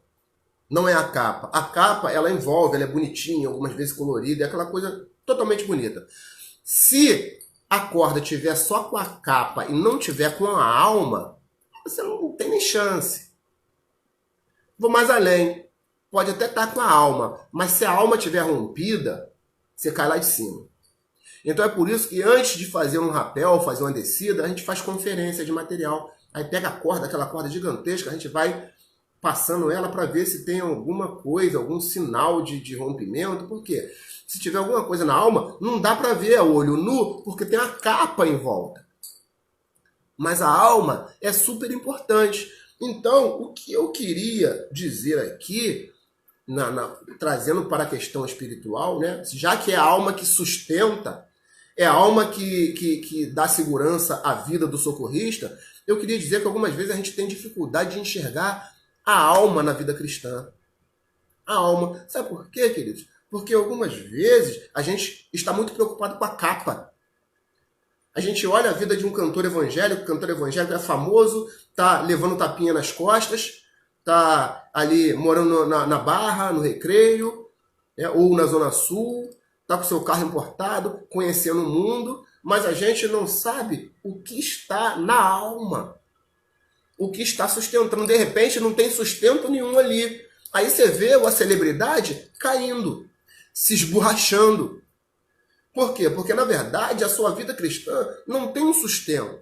não é a capa. A capa, ela envolve, ela é bonitinha, algumas vezes colorida, é aquela coisa totalmente bonita. Se a corda tiver só com a capa e não tiver com a alma, você não tem nem chance. Vou mais além. Pode até estar com a alma, mas se a alma estiver rompida, você cai lá de cima. Então é por isso que antes de fazer um rapel, fazer uma descida, a gente faz conferência de material. Aí pega a corda, aquela corda gigantesca, a gente vai passando ela para ver se tem alguma coisa, algum sinal de rompimento. Por quê? Se tiver alguma coisa na alma, não dá para ver a olho nu, porque tem a capa em volta. Mas a alma é super importante. Então, o que eu queria dizer aqui, trazendo para a questão espiritual, né? Já que é a alma que sustenta, é a alma que dá segurança à vida do socorrista, eu queria dizer que algumas vezes a gente tem dificuldade de enxergar a alma na vida cristã. A alma. Sabe por quê, queridos? Porque algumas vezes a gente está muito preocupado com a capa. A gente olha a vida de um cantor evangélico, o cantor evangélico é famoso, tá levando tapinha nas costas, tá ali morando na Barra, no Recreio, né, ou na Zona Sul, tá com seu carro importado, conhecendo o mundo, mas a gente não sabe o que está na alma, o que está sustentando. De repente não tem sustento nenhum ali. Aí você vê a celebridade caindo, se esborrachando. Por quê? Porque, na verdade, a sua vida cristã não tem um sustento.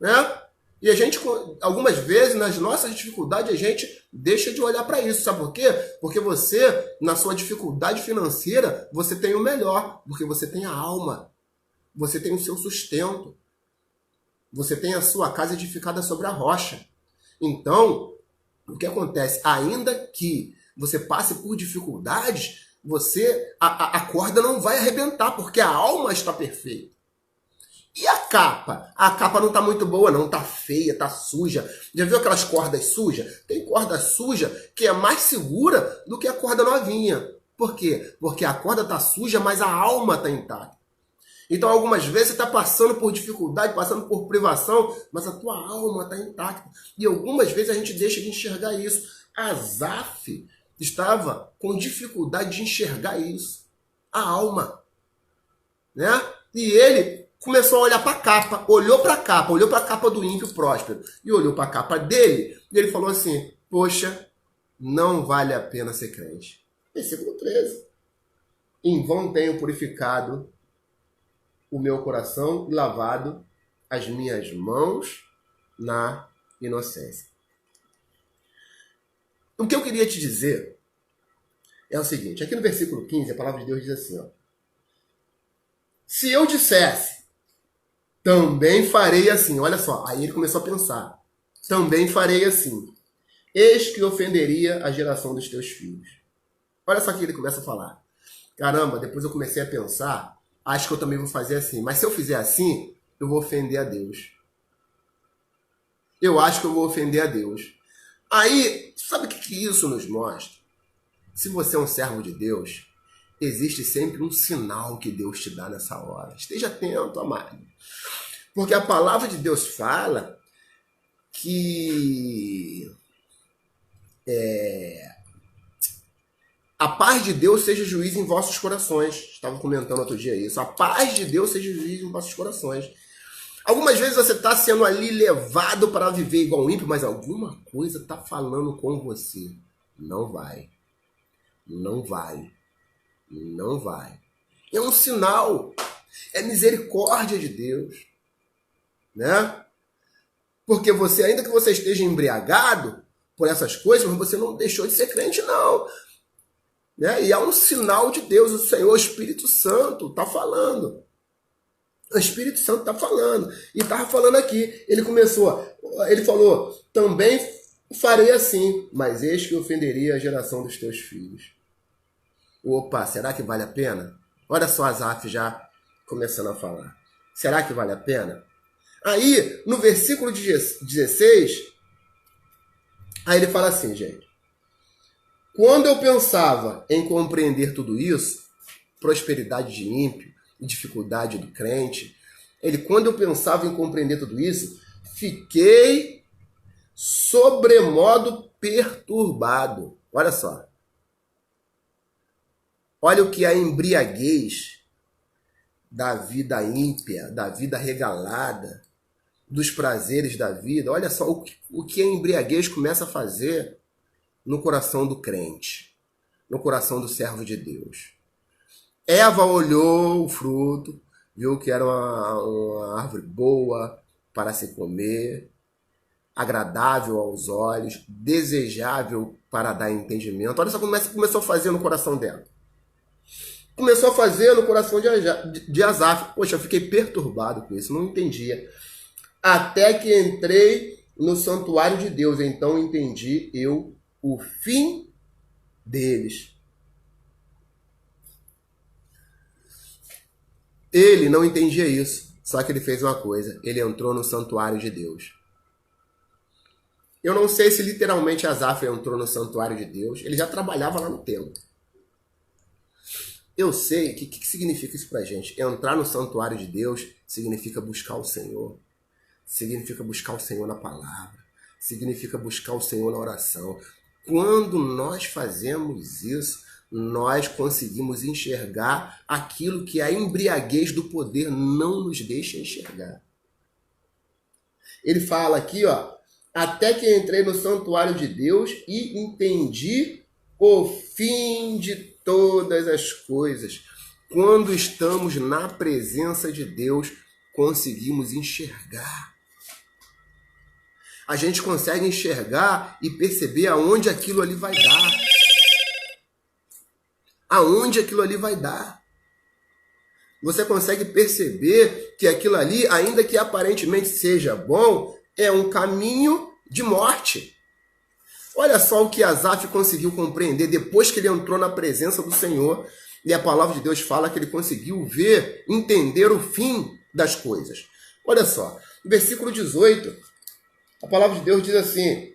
Né? E a gente, algumas vezes, nas nossas dificuldades, a gente deixa de olhar para isso. Sabe por quê? Porque você, na sua dificuldade financeira, você tem o melhor. Porque você tem a alma. Você tem o seu sustento. Você tem a sua casa edificada sobre a rocha. Então, o que acontece? Ainda que você passe por dificuldades, a corda não vai arrebentar, porque a alma está perfeita. E a capa? A capa não está muito boa, não. Está feia, está suja. Já viu aquelas cordas sujas? Tem corda suja que é mais segura do que a corda novinha. Por quê? Porque a corda está suja, mas a alma está intacta. Então, algumas vezes você está passando por dificuldade, passando por privação, mas a tua alma está intacta. E algumas vezes a gente deixa de enxergar isso. Asaf estava com dificuldade de enxergar isso. A alma. Né? E ele começou a olhar para a capa, olhou para a capa do ímpio próspero e olhou para a capa dele e ele falou assim, poxa, não vale a pena ser crente. Versículo 13. Em vão tenho purificado o meu coração e lavado as minhas mãos na inocência. O que eu queria te dizer é o seguinte, aqui no versículo 15, a palavra de Deus diz assim, ó, se eu dissesse, também farei assim, olha só, aí ele começou a pensar, também farei assim, eis que ofenderia a geração dos teus filhos. Olha só que ele começa a falar. Caramba, depois eu comecei a pensar, acho que eu também vou fazer assim. Mas se eu fizer assim, eu vou ofender a Deus. Eu acho que eu vou ofender a Deus. Aí, sabe o que isso nos mostra? Se você é um servo de Deus, existe sempre um sinal que Deus te dá nessa hora. Esteja atento, amado. Porque a palavra de Deus fala que a paz de Deus seja juiz em vossos corações. Estava comentando outro dia isso. A paz de Deus seja juiz em vossos corações. Algumas vezes você está sendo ali levado para viver igual um ímpio, mas alguma coisa está falando com você. Não vai. Não vai. Não vai. É um sinal. É misericórdia de Deus. Né? Porque você, ainda que você esteja embriagado por essas coisas, mas você não deixou de ser crente, não. Né? E há um sinal de Deus, o Senhor, o Espírito Santo, está falando. O Espírito Santo está falando. E estava falando aqui. Ele falou, também farei assim, mas eis que ofenderia a geração dos teus filhos. Opa, será que vale a pena? Olha só Asaf já começando a falar. Será que vale a pena? Aí, no versículo 16, aí ele fala assim, gente. Quando eu pensava em compreender tudo isso, prosperidade de ímpio, dificuldade do crente, quando eu pensava em compreender tudo isso, fiquei sobremodo perturbado. Olha só. Olha o que é a embriaguez da vida ímpia, da vida regalada, dos prazeres da vida. Olha só o que a embriaguez começa a fazer no coração do crente, no coração do servo de Deus. Eva olhou o fruto, viu que era uma árvore boa para se comer, agradável aos olhos, desejável para dar entendimento. Olha só como começou a fazer no coração dela. Começou a fazer no coração de Asaf. Poxa, eu fiquei perturbado com isso, não entendia. Até que entrei no santuário de Deus, então entendi eu o fim deles. Ele não entendia isso, só que ele fez uma coisa, ele entrou no santuário de Deus. Eu não sei se literalmente Asaf entrou no santuário de Deus, ele já trabalhava lá no templo. Eu sei que significa isso pra gente. Entrar no santuário de Deus significa buscar o Senhor, significa buscar o Senhor na palavra, significa buscar o Senhor na oração. Quando nós fazemos isso, nós conseguimos enxergar aquilo que a embriaguez do poder não nos deixa enxergar. Ele fala aqui, ó, até que entrei no santuário de Deus e entendi o fim de todas as coisas. Quando estamos na presença de Deus, conseguimos enxergar. A gente consegue enxergar e perceber aonde aquilo ali vai dar. Aonde aquilo ali vai dar. Você consegue perceber que aquilo ali, ainda que aparentemente seja bom, é um caminho de morte. Olha só o que Asaf conseguiu compreender depois que ele entrou na presença do Senhor. E a palavra de Deus fala que ele conseguiu ver, entender o fim das coisas. Olha só, no versículo 18, a palavra de Deus diz assim: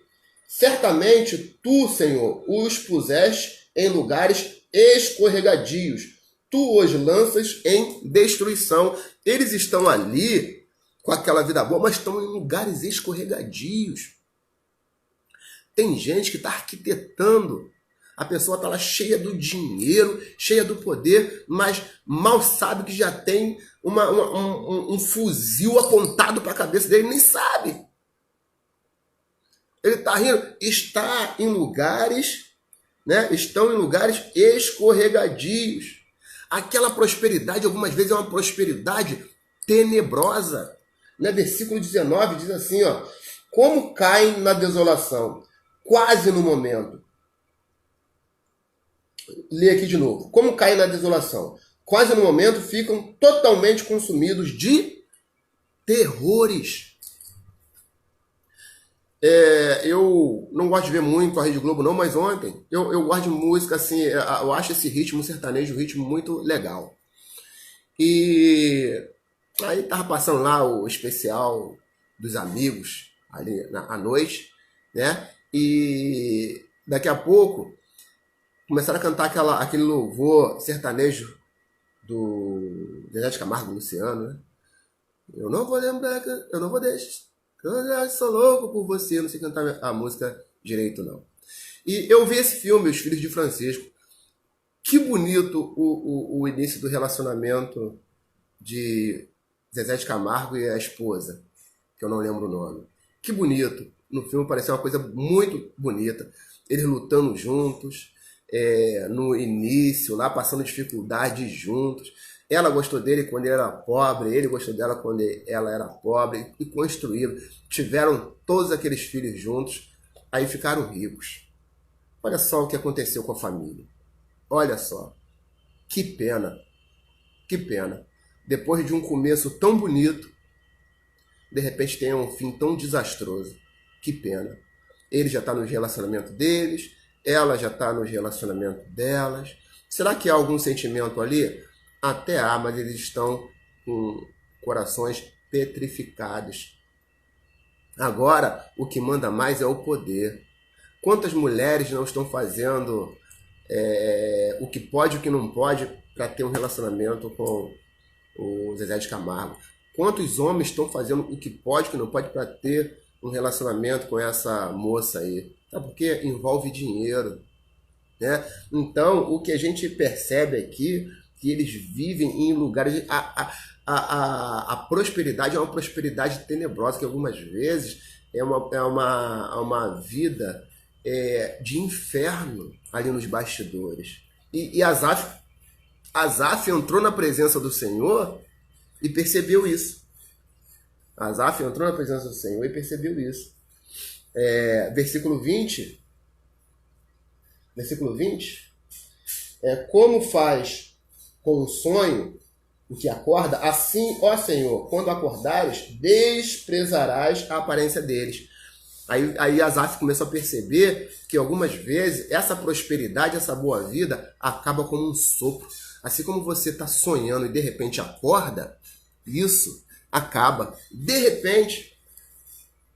certamente tu, Senhor, os puseste em lugares escorregadios, tu os lanças em destruição. Eles estão ali com aquela vida boa, mas estão em lugares escorregadios. Tem gente que está arquitetando. A pessoa está lá cheia do dinheiro, cheia do poder, mas mal sabe que já tem um fuzil apontado para a cabeça dele, nem sabe. Ele está rindo. Está em lugares, né? Estão em lugares escorregadios. Aquela prosperidade, algumas vezes, é uma prosperidade tenebrosa. Né? Versículo 19 diz assim, ó, como caem na desolação, quase no momento. Lê aqui de novo. Como caem na desolação, quase no momento ficam totalmente consumidos de terrores. Eu não gosto de ver muito a Rede Globo, não, mas ontem eu gosto de música, assim, eu acho esse ritmo sertanejo um ritmo muito legal. E aí tava passando lá o especial dos amigos ali à noite, né? E daqui a pouco começaram a cantar aquele louvor sertanejo do Zezé de Camargo, Luciano, né? Eu não vou lembrar, eu não vou deixar. Eu já sou louco por você, eu não sei cantar a música direito, não. E eu vi esse filme, Os Filhos de Francisco. Que bonito o início do relacionamento de Zezé de Camargo e a esposa, que eu não lembro o nome. Que bonito. No filme pareceu uma coisa muito bonita. Eles lutando juntos, no início, lá passando dificuldades juntos. Ela gostou dele quando ele era pobre, ele gostou dela quando ela era pobre, e construíram. Tiveram todos aqueles filhos juntos, aí ficaram ricos. Olha só o que aconteceu com a família. Olha só. Que pena. Que pena. Depois de um começo tão bonito, de repente tem um fim tão desastroso. Que pena. Ele já está no relacionamento deles, ela já está no relacionamento delas. Será que há algum sentimento ali? Até há, mas eles estão com corações petrificados. Agora, o que manda mais é o poder. Quantas mulheres não estão fazendo o que pode e o que não pode para ter um relacionamento com o Zezé de Camargo? Quantos homens estão fazendo o que pode e o que não pode para ter um relacionamento com essa moça aí? Sabe por quê? Envolve dinheiro, né? Então, o que a gente percebe aqui que eles vivem em lugares... A prosperidade é uma prosperidade tenebrosa, que algumas vezes é uma vida de inferno ali nos bastidores. E Asaf entrou na presença do Senhor e percebeu isso. Asaf entrou na presença do Senhor e percebeu isso. Versículo 20. Como faz com o sonho o que acorda, assim, ó Senhor, quando acordares, desprezarás a aparência deles. Aí Asaf começou a perceber que algumas vezes essa prosperidade, essa boa vida, acaba como um sopro. Assim como você está sonhando e de repente acorda, isso acaba. De repente,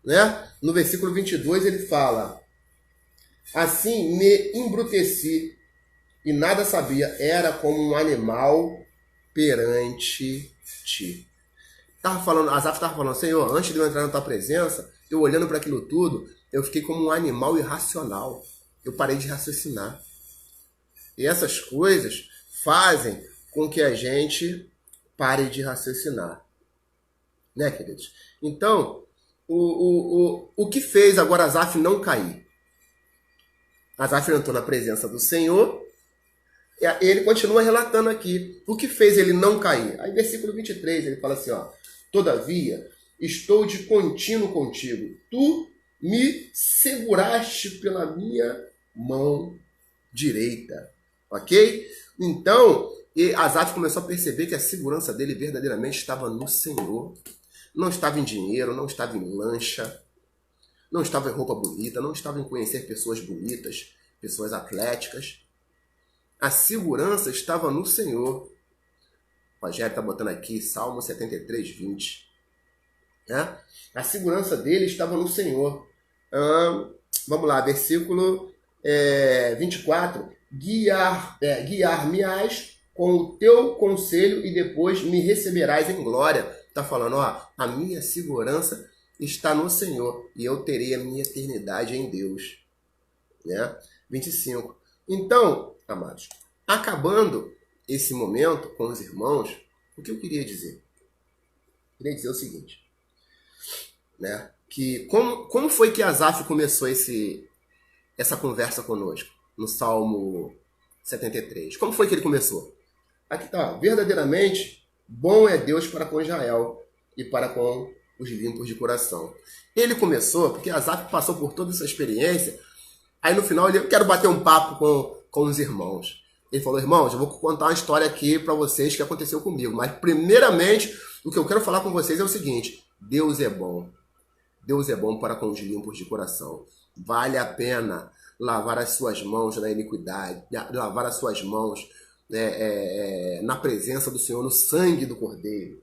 né? No versículo 22 ele fala: assim me embruteci e nada sabia, era como um animal perante ti. Asaf estava falando, Senhor, antes de eu entrar na tua presença, eu olhando para aquilo tudo, eu fiquei como um animal irracional. Eu parei de raciocinar. E essas coisas fazem com que a gente pare de raciocinar. Né, queridos? Então, o que fez agora Asaf não cair? Asaf entrou na presença do Senhor. Ele continua relatando aqui o que fez ele não cair. Aí, versículo 23, ele fala assim, ó: todavia, estou de contínuo contigo. Tu me seguraste pela minha mão direita. Ok? Então, Asaf começou a perceber que a segurança dele verdadeiramente estava no Senhor. Não estava em dinheiro, não estava em lancha, não estava em roupa bonita, não estava em conhecer pessoas bonitas, pessoas atléticas. A segurança estava no Senhor. O Rogério está botando aqui Salmo 73, 20. Né? A segurança dele estava no Senhor. Vamos lá, versículo 24. Guiar-me-ás com o teu conselho e depois me receberás em glória. Está falando, ó, a minha segurança está no Senhor e eu terei a minha eternidade em Deus. Né? 25. Então, amados, acabando esse momento com os irmãos, o que eu queria dizer? Eu queria dizer o seguinte, né? Que como foi que Asaf começou essa conversa conosco no Salmo 73? Como foi que ele começou? Aqui está, verdadeiramente bom é Deus para com Israel e para com os limpos de coração. Ele começou porque Asaf passou por toda essa experiência. Aí no final eu quero bater um papo com os irmãos. Ele falou, irmãos, eu vou contar uma história aqui para vocês que aconteceu comigo. Mas primeiramente, o que eu quero falar com vocês é o seguinte: Deus é bom. Deus é bom para com os limpos de coração. Vale a pena lavar as suas mãos na iniquidade, lavar as suas mãos na presença do Senhor, no sangue do Cordeiro.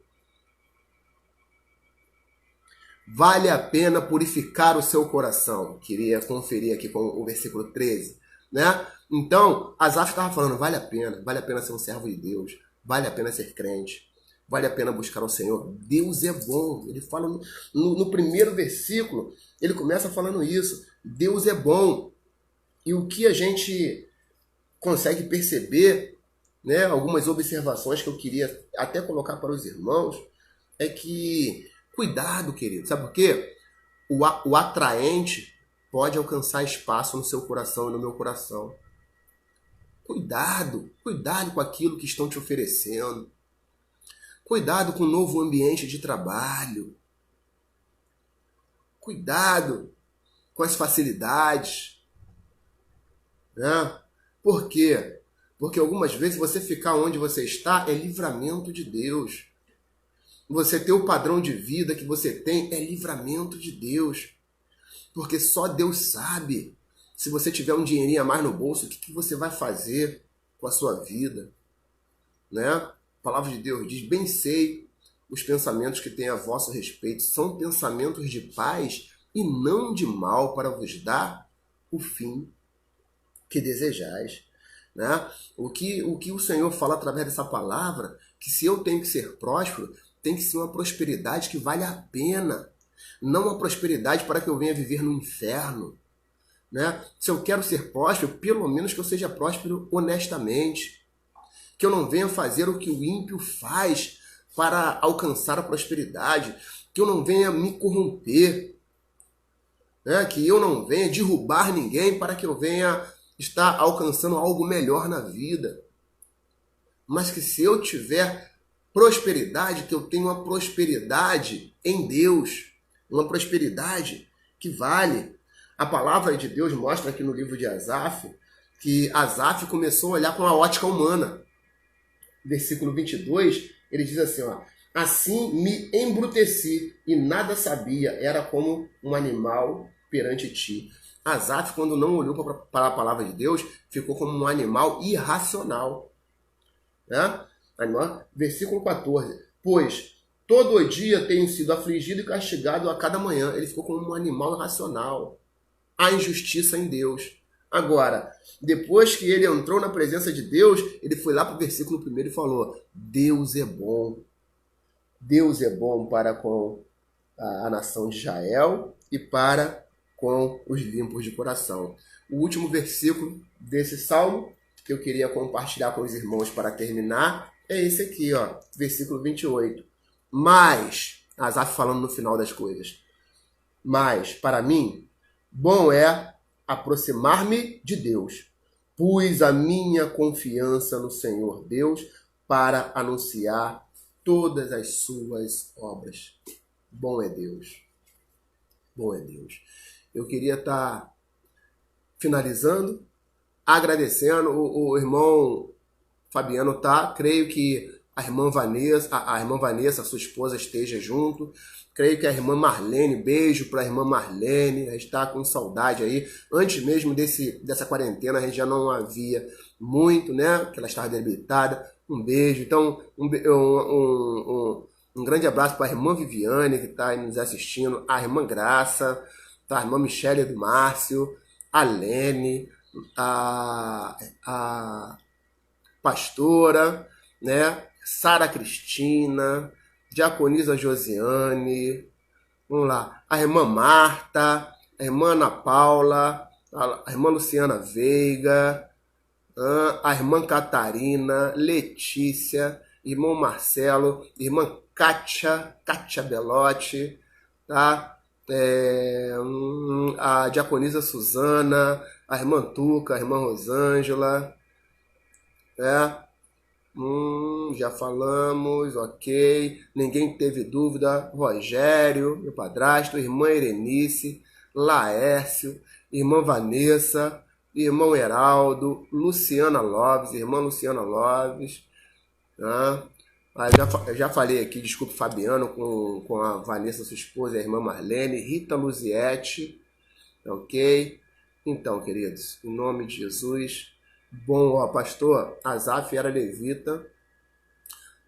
Vale a pena purificar o seu coração. Queria conferir aqui com o versículo 13, né? Então, Asaf estava falando, vale a pena ser um servo de Deus, vale a pena ser crente, vale a pena buscar o Senhor. Deus é bom. Ele fala no primeiro versículo, ele começa falando isso. Deus é bom. E o que a gente consegue perceber, né, algumas observações que eu queria até colocar para os irmãos, é que, cuidado, querido, sabe por quê? O atraente pode alcançar espaço no seu coração e no meu coração. Cuidado com aquilo que estão te oferecendo. Cuidado com o novo ambiente de trabalho. Cuidado com as facilidades. Né? Por quê? Porque algumas vezes você ficar onde você está é livramento de Deus. Você ter o padrão de vida que você tem é livramento de Deus. Porque só Deus sabe, se você tiver um dinheirinho a mais no bolso, o que você vai fazer com a sua vida. Né? A palavra de Deus diz, bem sei os pensamentos que têm a vosso respeito, são pensamentos de paz e não de mal, para vos dar o fim que desejais. Né? O que o Senhor fala através dessa palavra, que se eu tenho que ser próspero, tem que ser uma prosperidade que vale a pena, não uma prosperidade para que eu venha viver no inferno. Né? Se eu quero ser próspero, pelo menos que eu seja próspero honestamente, que eu não venha fazer o que o ímpio faz para alcançar a prosperidade, que eu não venha me corromper, né? Que eu não venha derrubar ninguém para que eu venha estar alcançando algo melhor na vida. Mas que se eu tiver prosperidade, que eu tenha uma prosperidade em Deus, uma prosperidade que vale. A palavra de Deus mostra aqui no livro de Asaf, que Asaf começou a olhar com a ótica humana. Versículo 22, ele diz assim, ó, assim me embruteci e nada sabia, era como um animal perante ti. Asaf, quando não olhou para a palavra de Deus, ficou como um animal irracional. Né? Versículo 14, pois todo dia tenho sido afligido e castigado a cada manhã. Ele ficou como um animal irracional. Há injustiça em Deus. Agora, depois que ele entrou na presença de Deus, ele foi lá para o versículo 1 e falou, Deus é bom. Deus é bom para com a nação de Israel e para com os limpos de coração. O último versículo desse salmo que eu queria compartilhar com os irmãos para terminar é esse aqui, ó, versículo 28. Mas, Asaf falando no final das coisas, mas, para mim, bom é aproximar-me de Deus. Pus a minha confiança no Senhor Deus para anunciar todas as suas obras. Bom é Deus. Bom é Deus. Eu queria estar finalizando, agradecendo. O irmão Fabiano creio que a irmã Vanessa, sua esposa, esteja junto. Creio que a irmã Marlene, beijo para a irmã Marlene, a gente está com saudade aí. Antes mesmo dessa quarentena, a gente já não havia muito, né? Que ela estava debilitada. Um beijo. Então, um grande abraço para a irmã Viviane, que está nos assistindo, a irmã Graça, tá? A irmã Michele do Márcio, a Lene, a pastora, né? Sara Cristina, Diaconisa Josiane, vamos lá, a irmã Marta, a irmã Ana Paula, a irmã Luciana Veiga, a irmã Catarina, Letícia, irmão Marcelo, irmã Kátia Belotti, tá? A Diaconisa Suzana, a irmã Tuca, a irmã Rosângela, já falamos, ok. Ninguém teve dúvida. Rogério, meu padrasto, irmã Erenice, Laércio, irmã Vanessa, irmão Heraldo, Luciana Loves, irmã Luciana Loves, tá? Eu já falei aqui, desculpe, Fabiano, com a Vanessa, sua esposa, a irmã Marlene, Rita Luziette, ok? Então, queridos, em nome de Jesus. Bom, ó, pastor, Asaf era levita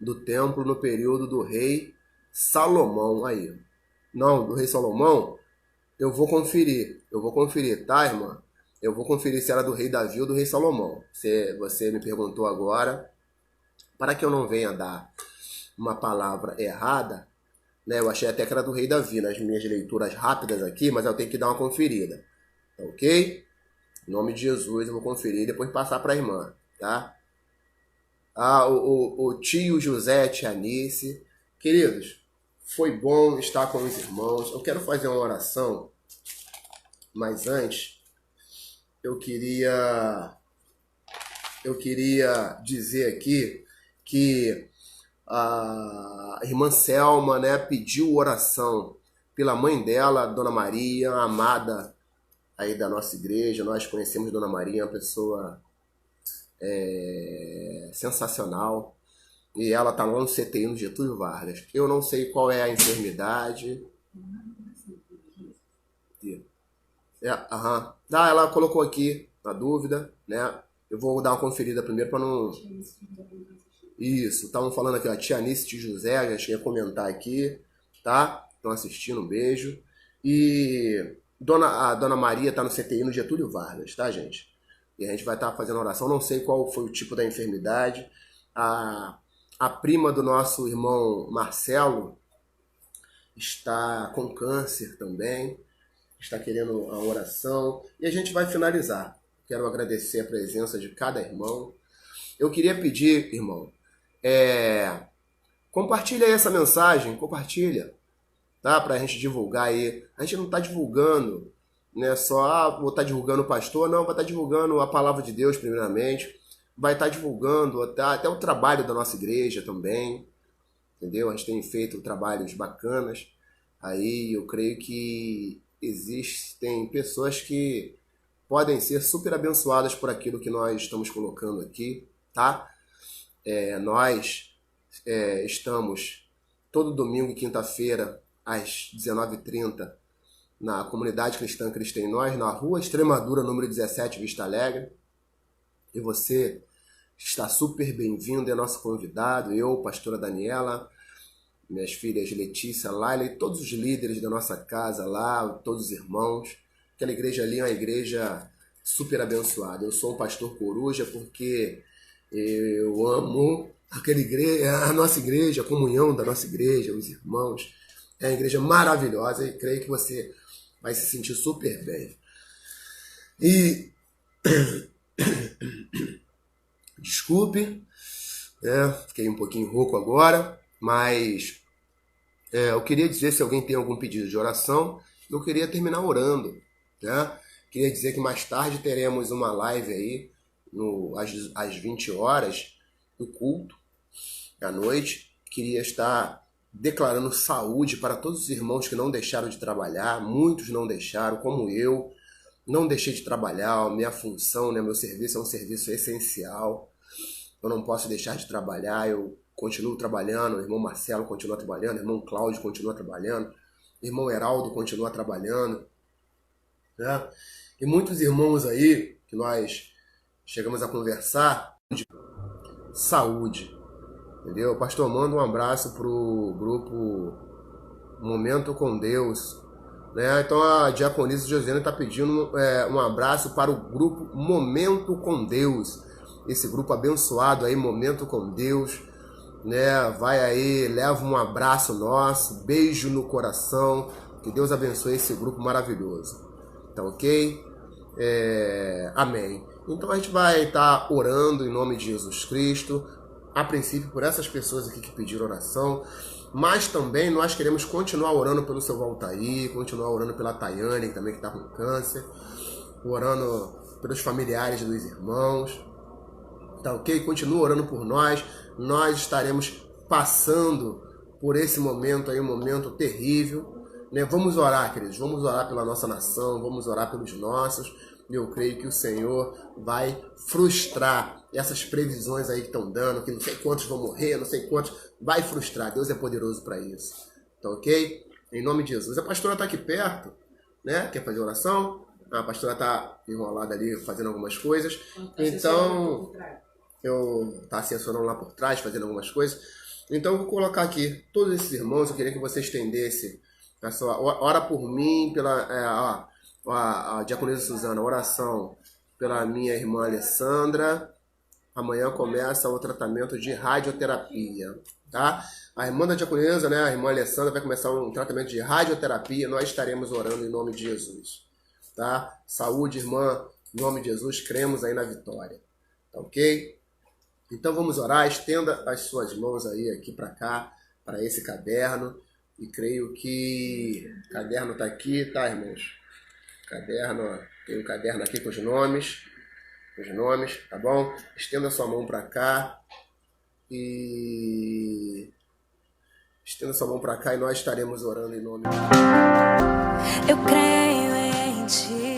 do templo no período do rei Salomão, aí. Não, do rei Salomão, eu vou conferir, tá, irmã? Eu vou conferir se era do rei Davi ou do rei Salomão. Você me perguntou agora, para que eu não venha dar uma palavra errada, né? Eu achei até que era do rei Davi nas minhas leituras rápidas aqui, mas eu tenho que dar uma conferida, ok? Em nome de Jesus eu vou conferir e depois passar para a irmã, tá? O tio José, tia Anice. Queridos, foi bom estar com os irmãos. Eu quero fazer uma oração, mas antes eu queria dizer aqui que a irmã Selma, né, pediu oração pela mãe dela, Dona Maria, amada aí da nossa igreja. Nós conhecemos Dona Maria, uma pessoa sensacional, e ela tá lá no CTI no Getúlio Vargas. Eu não sei qual é a enfermidade. Ela colocou aqui na dúvida, né? Eu vou dar uma conferida primeiro para não... Isso, estavam falando aqui, ó, tia Anice, tio José, já cheguei a comentar aqui, tá? Estão assistindo, um beijo. E a Dona Maria tá no CTI no Getúlio Vargas, tá, gente? E a gente vai estar fazendo oração, não sei qual foi o tipo da enfermidade. A prima do nosso irmão Marcelo está com câncer também, está querendo a oração. E a gente vai finalizar. Quero agradecer a presença de cada irmão. Eu queria pedir, irmão, compartilha aí essa mensagem, compartilha, tá? Pra gente divulgar aí. A gente não está divulgando, né? Só vou estar divulgando o pastor, não, vai estar divulgando a palavra de Deus primeiramente. Vai estar divulgando até o trabalho da nossa igreja também, entendeu? A gente tem feito trabalhos bacanas. Aí eu creio que existem pessoas que podem ser super abençoadas por aquilo que nós estamos colocando aqui, tá? Nós estamos todo domingo e quinta-feira às 19h30 na Comunidade Cristã Cristo em Nós, na Rua Extremadura, número 17, Vista Alegre. E você está super bem-vindo, é nosso convidado, eu, pastora Daniela, minhas filhas Letícia, Laila e todos os líderes da nossa casa lá, todos os irmãos. Aquela igreja ali é uma igreja super abençoada. Eu sou um pastor coruja porque eu amo a nossa igreja, a comunhão da nossa igreja, os irmãos. É uma igreja maravilhosa e creio que você vai se sentir super bem. E desculpe, fiquei um pouquinho rouco agora, mas eu queria dizer, se alguém tem algum pedido de oração, eu queria terminar orando, né? Queria dizer que mais tarde teremos uma live aí, às 20 horas, do culto, à noite. Queria estar declarando saúde para todos os irmãos que não deixaram de trabalhar, muitos não deixaram, como eu. Não deixei de trabalhar, minha função, né, meu serviço é um serviço essencial. Eu não posso deixar de trabalhar, eu continuo trabalhando, o irmão Marcelo continua trabalhando, o irmão Cláudio continua trabalhando, o irmão Heraldo continua trabalhando, né? E muitos irmãos aí que nós chegamos a conversar de saúde, entendeu? Pastor, manda um abraço pro grupo Momento com Deus, né? Então a diaconisa Josiane está pedindo um abraço para o grupo Momento com Deus, esse grupo abençoado aí, Momento com Deus, né? Vai aí, leva um abraço nosso, beijo no coração, que Deus abençoe esse grupo maravilhoso, tá ok? Amém. Então a gente vai estar orando em nome de Jesus Cristo, a princípio por essas pessoas aqui que pediram oração, mas também nós queremos continuar orando pelo seu Valtair, continuar orando pela Tayane, que também está com câncer, orando pelos familiares dos irmãos, tá ok? Continua orando por nós. Nós estaremos passando por esse momento aí, um momento terrível, né? Vamos orar, queridos, vamos orar pela nossa nação, vamos orar pelos nossos, E eu creio que o Senhor vai frustrar essas previsões aí que estão dando, que não sei quantos vão morrer, não sei quantos. Vai frustrar. Deus é poderoso para isso. Tá ok? Em nome de Jesus. A pastora está aqui perto, né? Quer fazer oração? A pastora está enrolada ali fazendo algumas coisas. Então, eu tá assessorando lá por trás, fazendo algumas coisas. Então, eu vou colocar aqui todos esses irmãos. Eu queria que você estendesse a sua. Ora por mim, pela. A diaconisa Suzana, oração pela minha irmã Alessandra. Amanhã começa o tratamento de radioterapia, tá? A irmã da diaconisa, né, a irmã Alessandra, vai começar um tratamento de radioterapia. Nós estaremos orando em nome de Jesus, tá? Saúde, irmã, em nome de Jesus, cremos aí na vitória, tá ok? Então vamos orar, estenda as suas mãos aí aqui para cá, para esse caderno, e creio que o caderno está aqui, tá, irmãos? Caderno, ó, tem um caderno aqui com os nomes, tá bom? Estenda sua mão para cá e nós estaremos orando em nome de Jesus. Eu creio em ti.